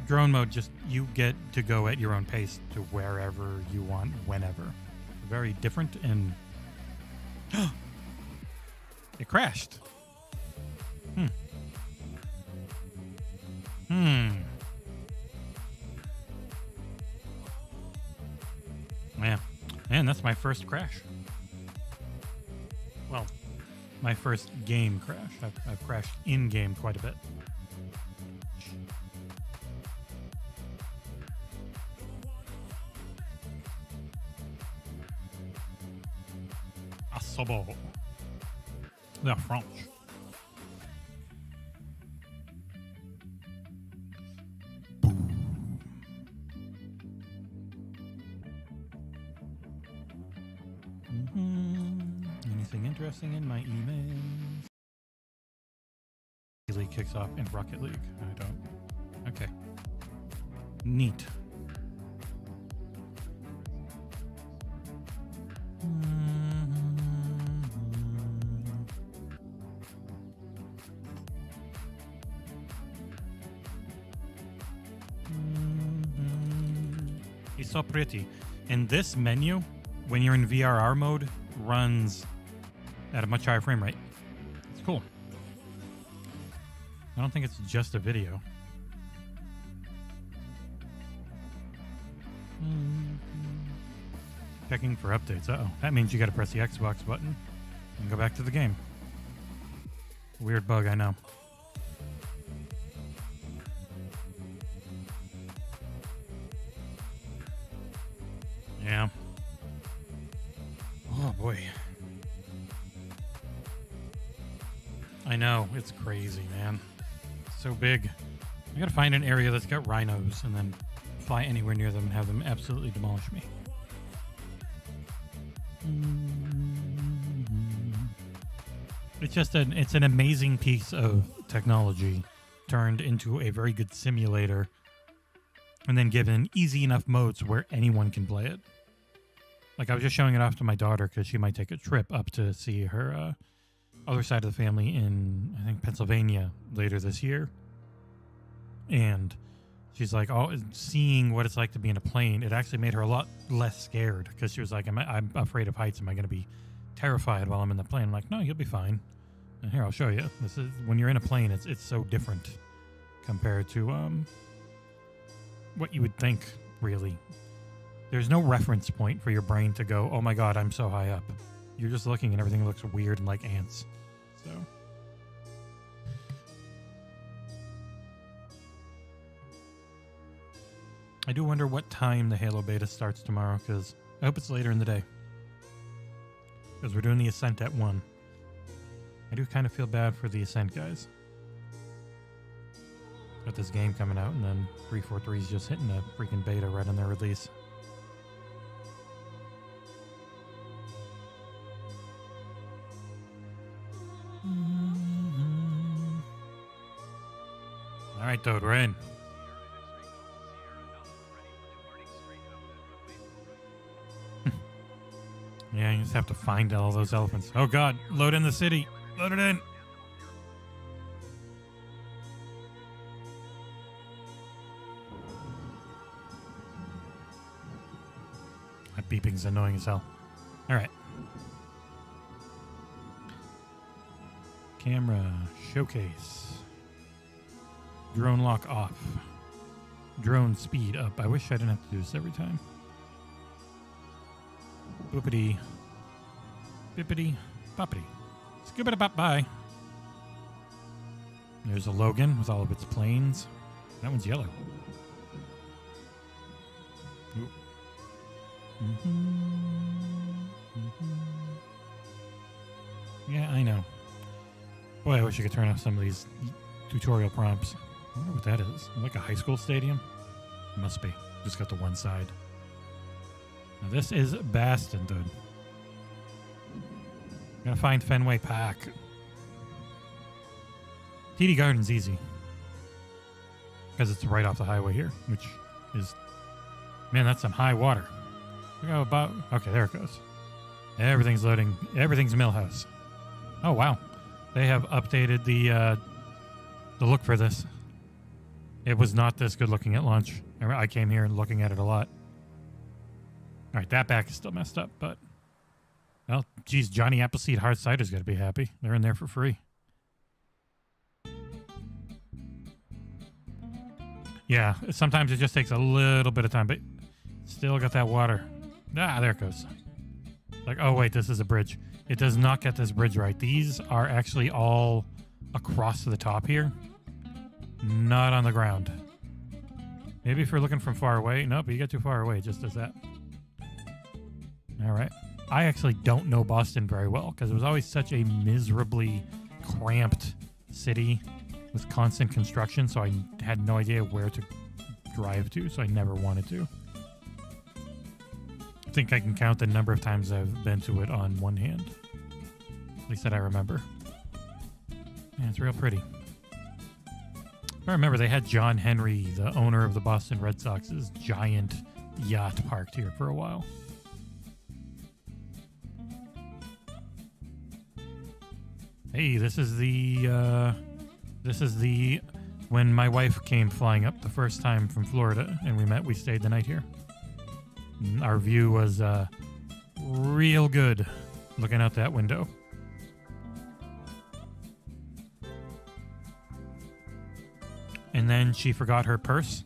drone mode you get to go at your own pace to wherever you want, whenever. Very different and it crashed. Yeah. Man, that's my first crash. Well, my first game crash. I've crashed in-game quite a bit. Asobo. La French. Anything interesting in my emails? League kicks off in Rocket League. I don't. Okay. Neat. It's so pretty. And this menu, when you're in VRR mode, runs at a much higher frame rate. It's cool. I don't think it's just a video. Checking for updates. Uh-oh. That means you got to press the Xbox button and go back to the game. Weird bug, I know. Yeah. Oh, boy. I know. It's crazy, man. It's so big. I gotta find an area that's got rhinos and then fly anywhere near them and have them absolutely demolish me. It's an amazing piece of technology turned into a very good simulator and then given easy enough modes where anyone can play it. Like, I was just showing it off to my daughter because she might take a trip up to see her other side of the family in, I think, Pennsylvania later this year. And she's like, oh, seeing what it's like to be in a plane, it actually made her a lot less scared because she was like, I'm afraid of heights. Am I going to be terrified while I'm in the plane? I'm like, no, you'll be fine. And here, I'll show you. This is when you're in a plane, it's so different compared to what you would think, really. There's no reference point for your brain to go, oh my God, I'm so high up. You're just looking and everything looks weird and like ants. So. I do wonder what time the Halo beta starts tomorrow, because I hope it's later in the day. Because we're doing the Ascent at 1. I do kind of feel bad for the Ascent guys. Got this game coming out, and then 343 is just hitting a freaking beta right on their release. All right, Toad, we're in. Yeah, you just have to find all those elephants. Oh God, load in the city. Load it in. That beeping's annoying as hell. All right. Camera showcase. Drone lock off. Drone speed up. I wish I didn't have to do this every time. Boopity. Bippity boppity. Scoobity bop bye. There's a Logan with all of its planes. That one's yellow. Ooh. Yeah, I know. Boy, I wish I could turn off some of these tutorial prompts. I wonder what that is. Like a high school stadium? It must be. Just got the one side. Now this is Baston, dude. Gotta find Fenway Park. TD Garden's easy. Because it's right off the highway here, which is... Man, that's some high water. Look how about... Okay, there it goes. Everything's loading. Everything's Millhouse. Oh, wow. They have updated the look for this. It was not this good looking at launch. I came here and looking at it a lot. All right, that back is still messed up, but... Well, geez, Johnny Appleseed Hard Cider's got to be happy. They're in there for free. Yeah, sometimes it just takes a little bit of time, but still got that water. Ah, there it goes. Like, oh, wait, this is a bridge. It does not get this bridge right. These are actually all across the top here. Not on the ground. Maybe if you're looking from far away. Nope, you get too far away. It just does that. All right. I actually don't know Boston very well because it was always such a miserably cramped city with constant construction, so I had no idea where to drive to, so I never wanted to. I think I can count the number of times I've been to it on one hand. At least that I remember. Yeah, it's real pretty. I remember they had John Henry, the owner of the Boston Red Sox's giant yacht parked here for a while. Hey, this is the when my wife came flying up the first time from Florida and we stayed the night here. And our view was real good looking out that window. And then she forgot her purse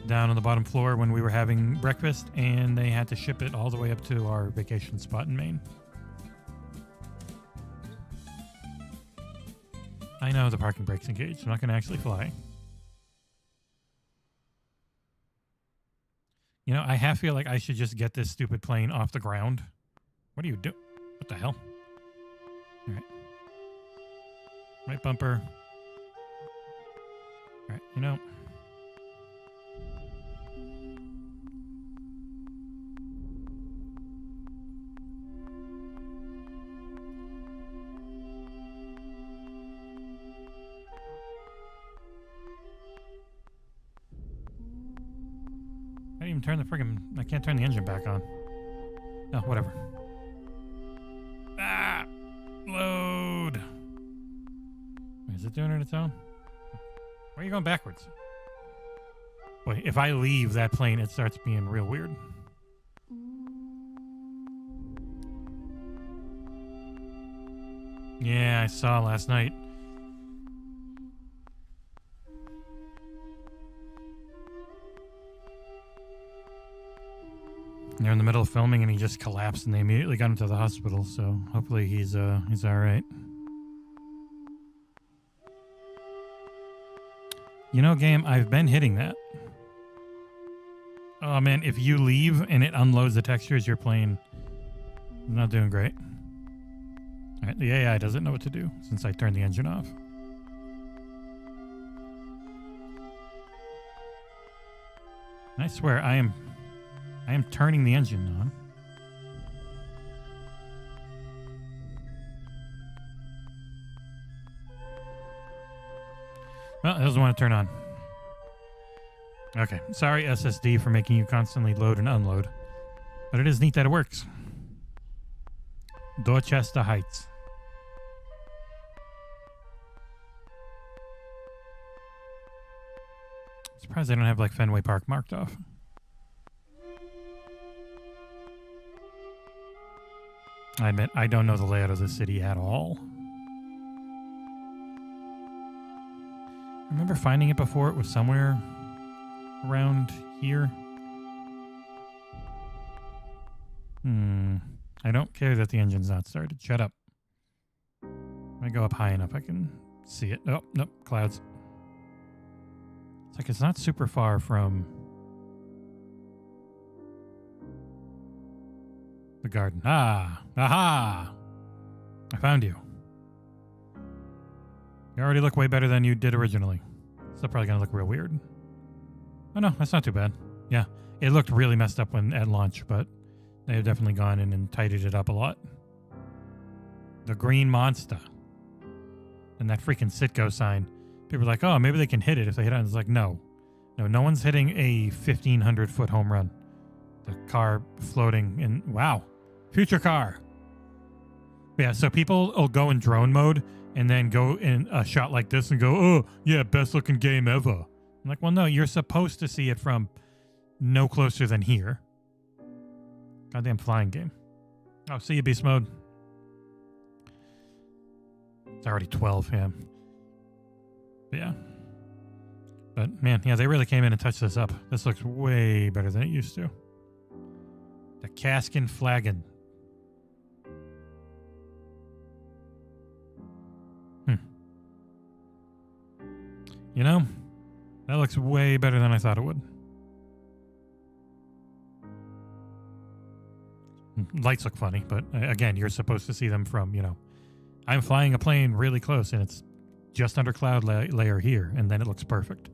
down on the bottom floor when we were having breakfast, and they had to ship it all the way up to our vacation spot in Maine. I know the parking brake's engaged. I'm not going to actually fly. You know, I half feel like I should just get this stupid plane off the ground. What do you do? What the hell? All right. Right bumper. All right, you know. I didn't even turn the friggin'... I can't turn the engine back on. Oh, whatever. Ah! Load! Wait, is it doing it its own? Why are you going backwards? Wait, if I leave that plane, it starts being real weird. Yeah, I saw last night. They're in the middle of filming and he just collapsed and they immediately got him to the hospital, so hopefully he's all right. You know, game, I've been hitting that. Oh man, if you leave and it unloads the textures you're playing, I'm not doing great. Alright, the AI doesn't know what to do since I turned the engine off. I swear, I am turning the engine on. Well, it doesn't want to turn on. Okay. Sorry, SSD, for making you constantly load and unload. But it is neat that it works. Dorchester Heights. Surprised they don't have, like, Fenway Park marked off. I admit, I don't know the layout of the city at all. I remember finding it before. It was somewhere around here. I don't care that the engine's not started. Shut up. I go up high enough I can see it. Oh, nope, clouds. It's like it's not super far from the garden. Ah, aha! I found you. You already look way better than you did originally. Still probably gonna look real weird. Oh no, that's not too bad. Yeah, it looked really messed up when at launch, but they've definitely gone in and tidied it up a lot. The green monster. And that freaking Sitco sign. People are like, oh, maybe they can hit it if they hit it. It's like, no. No one's hitting a 1,500-foot home run. The car floating in, wow. Future car. Yeah, so people will go in drone mode and then go in a shot like this and go, oh, yeah, best looking game ever. I'm like, well, no, you're supposed to see it from no closer than here. Goddamn flying game. Oh, see you, beast mode. It's already 12, yeah. But yeah. But, man, yeah, they really came in and touched this up. This looks way better than it used to. The Caskin Flagon. You know, that looks way better than I thought it would. Lights look funny, but again, you're supposed to see them from, you know, I'm flying a plane really close and it's just under cloud layer here, and then it looks perfect.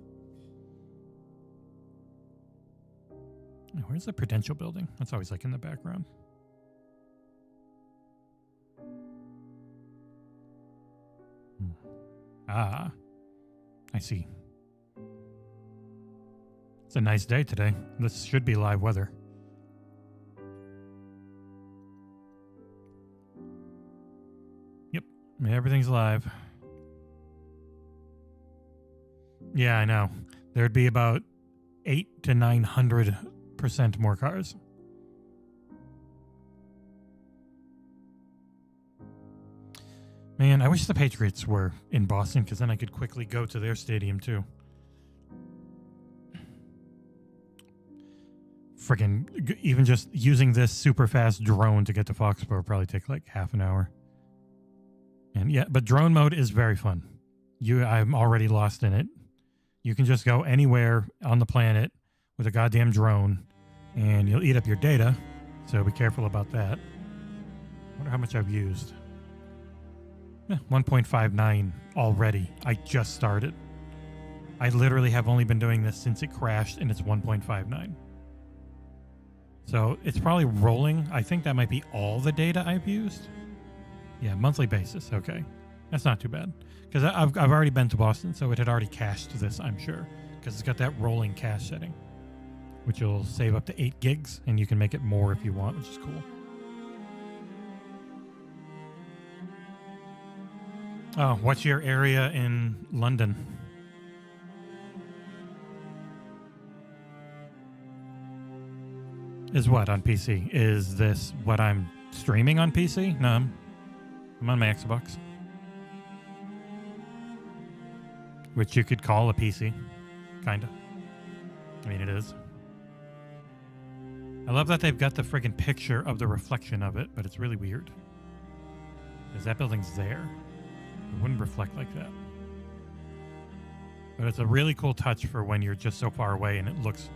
Where's the Prudential building? That's always like in the background. Ah, I see. It's a nice day today. This should be live weather. Yep, everything's live. Yeah, I know. There'd be about 800 to 900% more cars. Man, I wish the Patriots were in Boston, because then I could quickly go to their stadium too. Friggin' even just using this super fast drone to get to Foxborough would probably take like half an hour. And yeah, but drone mode is very fun. I'm already lost in it. You can just go anywhere on the planet with a goddamn drone, and you'll eat up your data, so be careful about that. I wonder how much I've used. 1.59 already. I just started. I literally have only been doing this since it crashed, and it's 1.59. So it's probably rolling. I think that might be all the data I've used. Yeah, monthly basis. Okay. That's not too bad. Because I've already been to Boston, so it had already cached this, I'm sure. Because it's got that rolling cache setting, which will save up to 8 gigs, and you can make it more if you want, which is cool. Oh, what's your area in London? Is what on PC? Is this what I'm streaming on PC? No, I'm on my Xbox. Which you could call a PC. Kinda. I mean, it is. I love that they've got the friggin' picture of the reflection of it, but it's really weird. Because that building's there. It wouldn't reflect like that. But it's a really cool touch for when you're just so far away, and it looks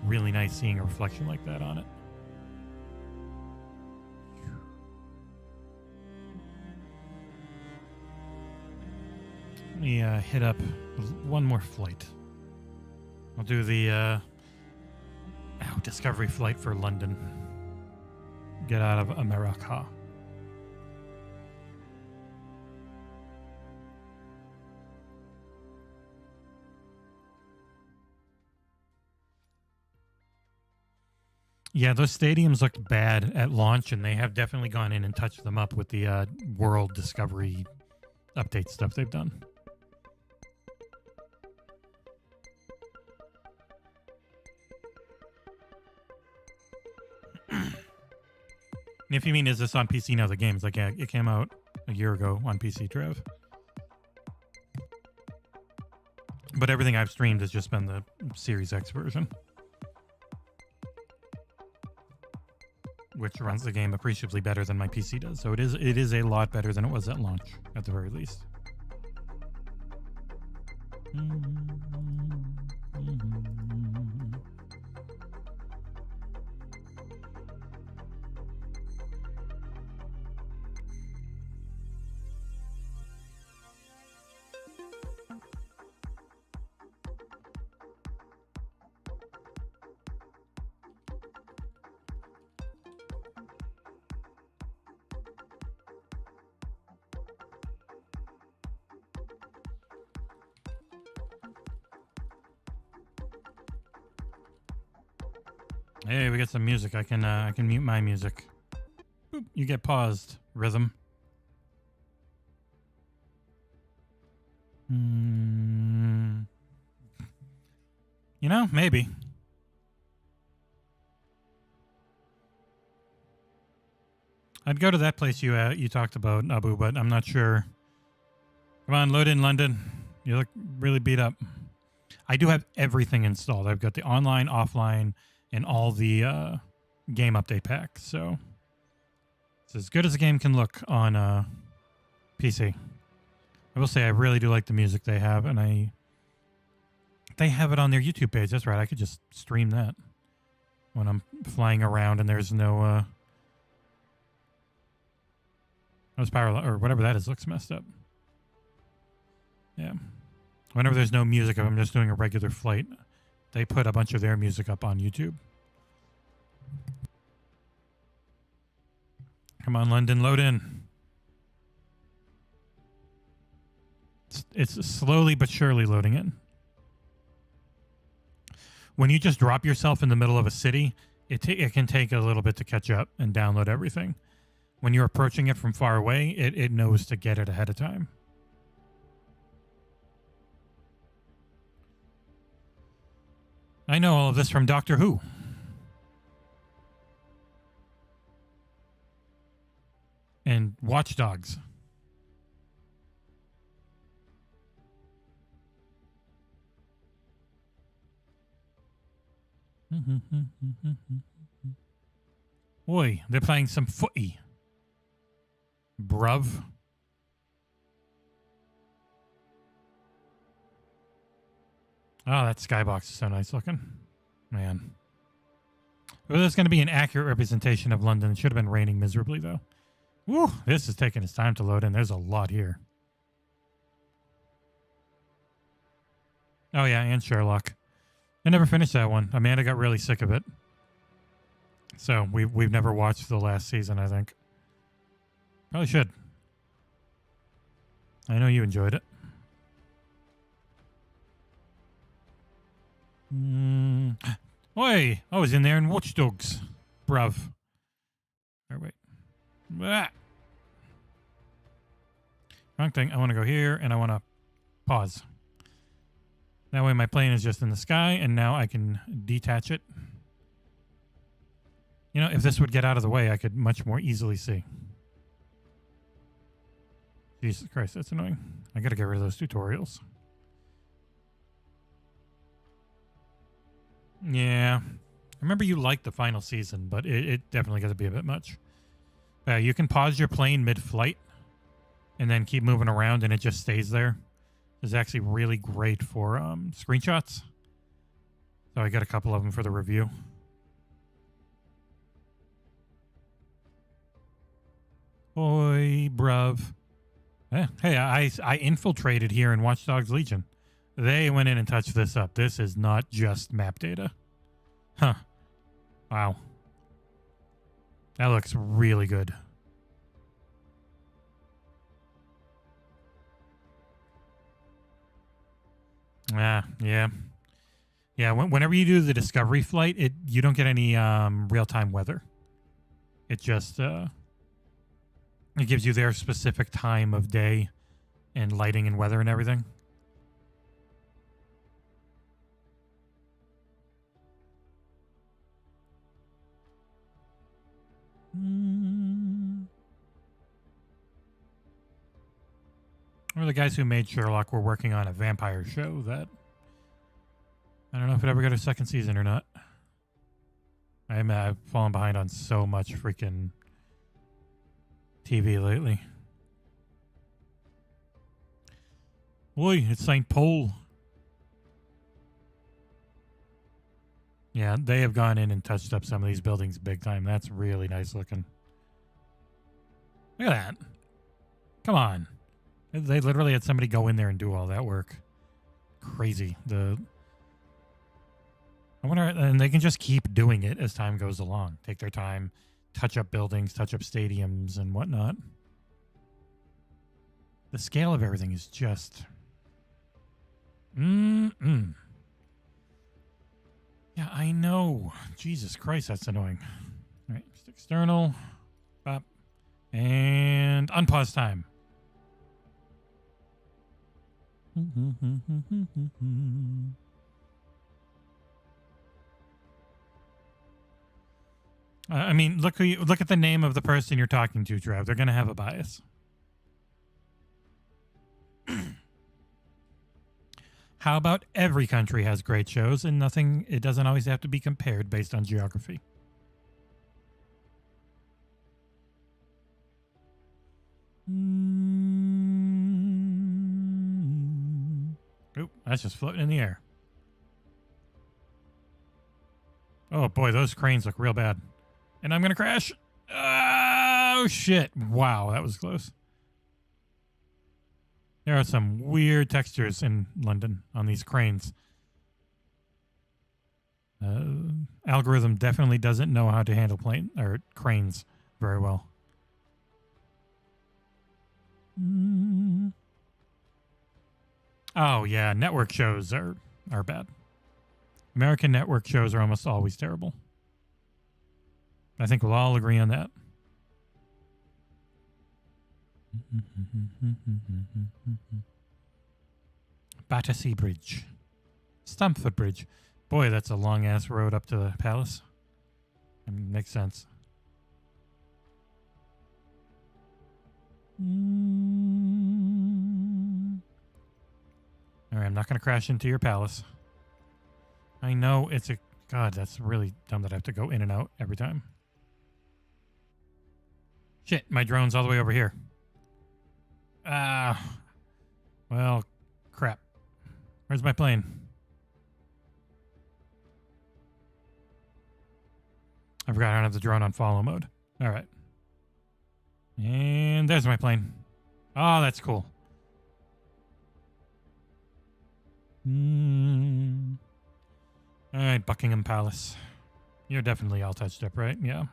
really nice seeing a reflection like that on it. Let me hit up one more flight. I'll do the Discovery flight for London. Get out of America. Yeah, those stadiums looked bad at launch, and they have definitely gone in and touched them up with the World Discovery update stuff they've done. If you mean, is this on PC now? The game's like, yeah, it came out a year ago on PC, Trev. But everything I've streamed has just been the Series X version. which runs the game appreciably better than my PC does. So it is a lot better than it was at launch, at the very least. Hey, we got some music. I can mute my music. Boop, you get paused. Rhythm. You know, maybe. I'd go to that place you talked about, Abu, but I'm not sure. Come on, load in London. You look really beat up. I do have everything installed. I've got the online, offline, and all the game update packs. So it's as good as a game can look on PC. I will say I really do like the music they have, and they have it on their YouTube page. That's right. I could just stream that when I'm flying around and there's no those power or whatever that is looks messed up. Yeah. Whenever there's no music, if I'm just doing a regular flight, they put a bunch of their music up on YouTube. Come on, London, load in. It's slowly but surely loading in. When you just drop yourself in the middle of a city, it can take a little bit to catch up and download everything. When you're approaching it from far away, it knows to get it ahead of time. I know all of this from Doctor Who. And Watch Dogs. Oi, they're playing some footy. Bruv. Oh, that skybox is so nice looking. Man. Well, there's going to be an accurate representation of London. It should have been raining miserably, though. Woo, this is taking its time to load in. There's a lot here. Oh, yeah, and Sherlock. I never finished that one. Amanda got really sick of it. So we've never watched the last season, I think. Probably should. I know you enjoyed it. Oi! I was in there in Watch Dogs. Bruv. Oh, wait. Ah. Wrong thing. I want to go here, and I want to pause. That way my plane is just in the sky, and now I can detach it. You know, if this would get out of the way, I could much more easily see. Jesus Christ, that's annoying. I gotta get rid of those tutorials. Yeah. I remember you liked the final season, but it definitely got to be a bit much. You can pause your plane mid-flight and then keep moving around, and it just stays there. It's actually really great for screenshots. So I got a couple of them for the review. Oi, bruv. Hey, I infiltrated here in Watch Dogs Legion. They went in and touched this up. This is not just map data. Huh. Wow. That looks really good. Yeah. Yeah, whenever you do the Discovery flight, you don't get any real-time weather. It just it gives you their specific time of day and lighting and weather and everything. Or the guys who made Sherlock were working on a vampire show that I don't know if it ever got a second season or not. I've fallen behind on so much freaking TV lately. Oi, it's St. Paul. Yeah, they have gone in and touched up some of these buildings big time. That's really nice looking. Look at that. Come on. They literally had somebody go in there and do all that work. Crazy. I wonder, and they can just keep doing it as time goes along. Take their time, touch up buildings, touch up stadiums and whatnot. The scale of everything is just... Yeah, I know. Jesus Christ, that's annoying. All right, just external. Up. And unpause time. I mean, look at the name of the person you're talking to, Trev. They're going to have a bias. How about every country has great shows and it doesn't always have to be compared based on geography. Oop, that's just floating in the air. Oh boy, those cranes look real bad. And I'm going to crash. Oh shit. Wow, that was close. There are some weird textures in London on these cranes. Algorithm definitely doesn't know how to handle cranes very well. Oh yeah, network shows are bad. American network shows are almost always terrible. I think we'll all agree on that. Battersea Bridge. Stamford Bridge. Boy, that's a long-ass road up to the palace. I mean, makes sense. Alright, I'm not going to crash into your palace. I know it's a... God, that's really dumb that I have to go in and out every time. Shit, my drone's all the way over here. Well, crap. Where's my plane? I forgot I don't have the drone on follow mode. All right. And there's my plane. Oh, that's cool. All right, Buckingham Palace. You're definitely all touched up, right? Yeah.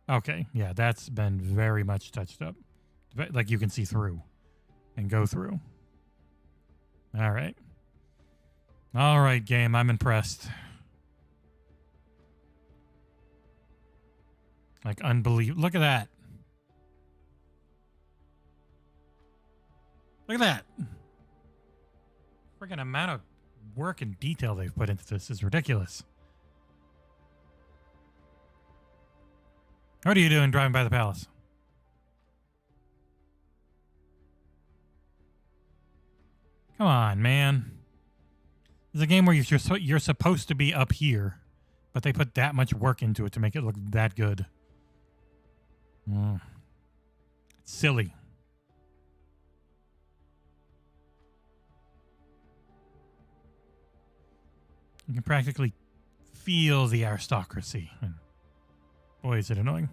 Okay, yeah, that's been very much touched up. Like you can see through and go through. All right. All right, game. I'm impressed. Like, unbelievable. Look at that. Look at that. Freaking amount of work and detail they've put into this is ridiculous. What are you doing driving by the palace? Come on, man. It's a game where you're supposed to be up here, but they put that much work into it to make it look that good. It's silly. You can practically feel the aristocracy. And boy, is it annoying.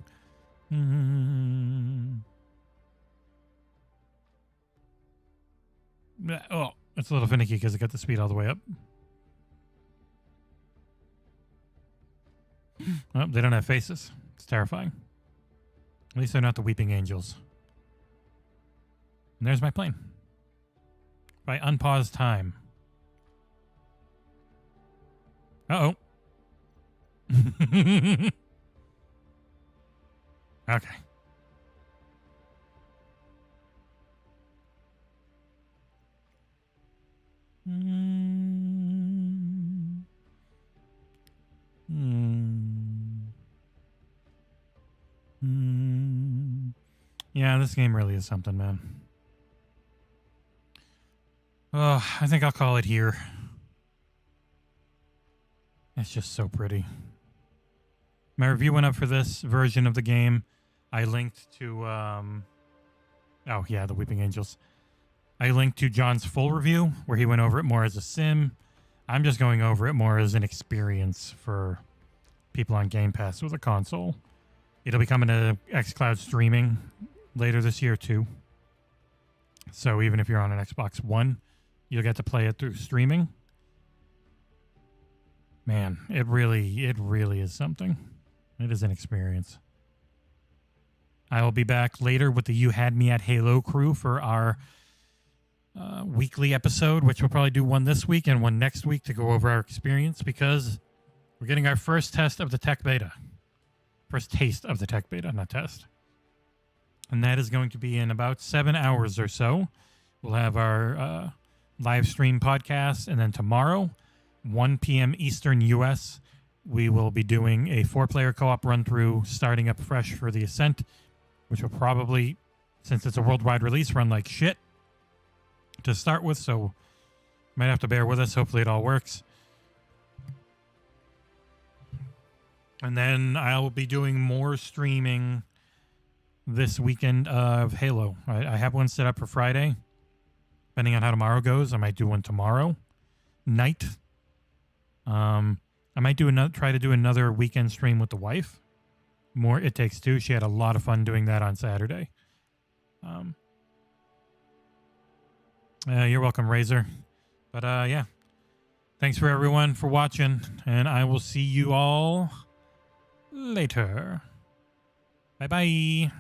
Oh, it's a little finicky because it got the speed all the way up. Oh, they don't have faces. It's terrifying. At least they're not the weeping angels. And there's my plane. If I unpause time. Uh-oh. Okay. Yeah, this game really is something, man. Oh, I think I'll call it here. It's just so pretty. My review went up for this version of the game. I linked to, oh yeah, the Weeping Angels. I linked to John's full review where he went over it more as a sim. I'm just going over it more as an experience for people on Game Pass with a console. It'll be coming to xCloud streaming later this year too. So even if you're on an Xbox One, you'll get to play it through streaming. Man, it really is something. It is an experience. I will be back later with the You Had Me at Halo crew for our weekly episode, which we'll probably do one this week and one next week to go over our experience because we're getting our first test of the tech beta. First taste of the tech beta, not test. And that is going to be in about 7 hours or so. We'll have our live stream podcast. And then tomorrow, 1 p.m. Eastern U.S., we will be doing a 4-player co-op run-through starting up fresh for the Ascent, which will probably, since it's a worldwide release, run like shit to start with. So might have to bear with us. Hopefully it all works. And then I'll be doing more streaming this weekend of Halo. I have one set up for Friday. Depending on how tomorrow goes, I might do one tomorrow night. I might try to do another weekend stream with the wife. More It Takes Two. She had a lot of fun doing that on Saturday. You're welcome, Razor. But yeah, thanks for everyone for watching, and I will see you all later. Bye-bye.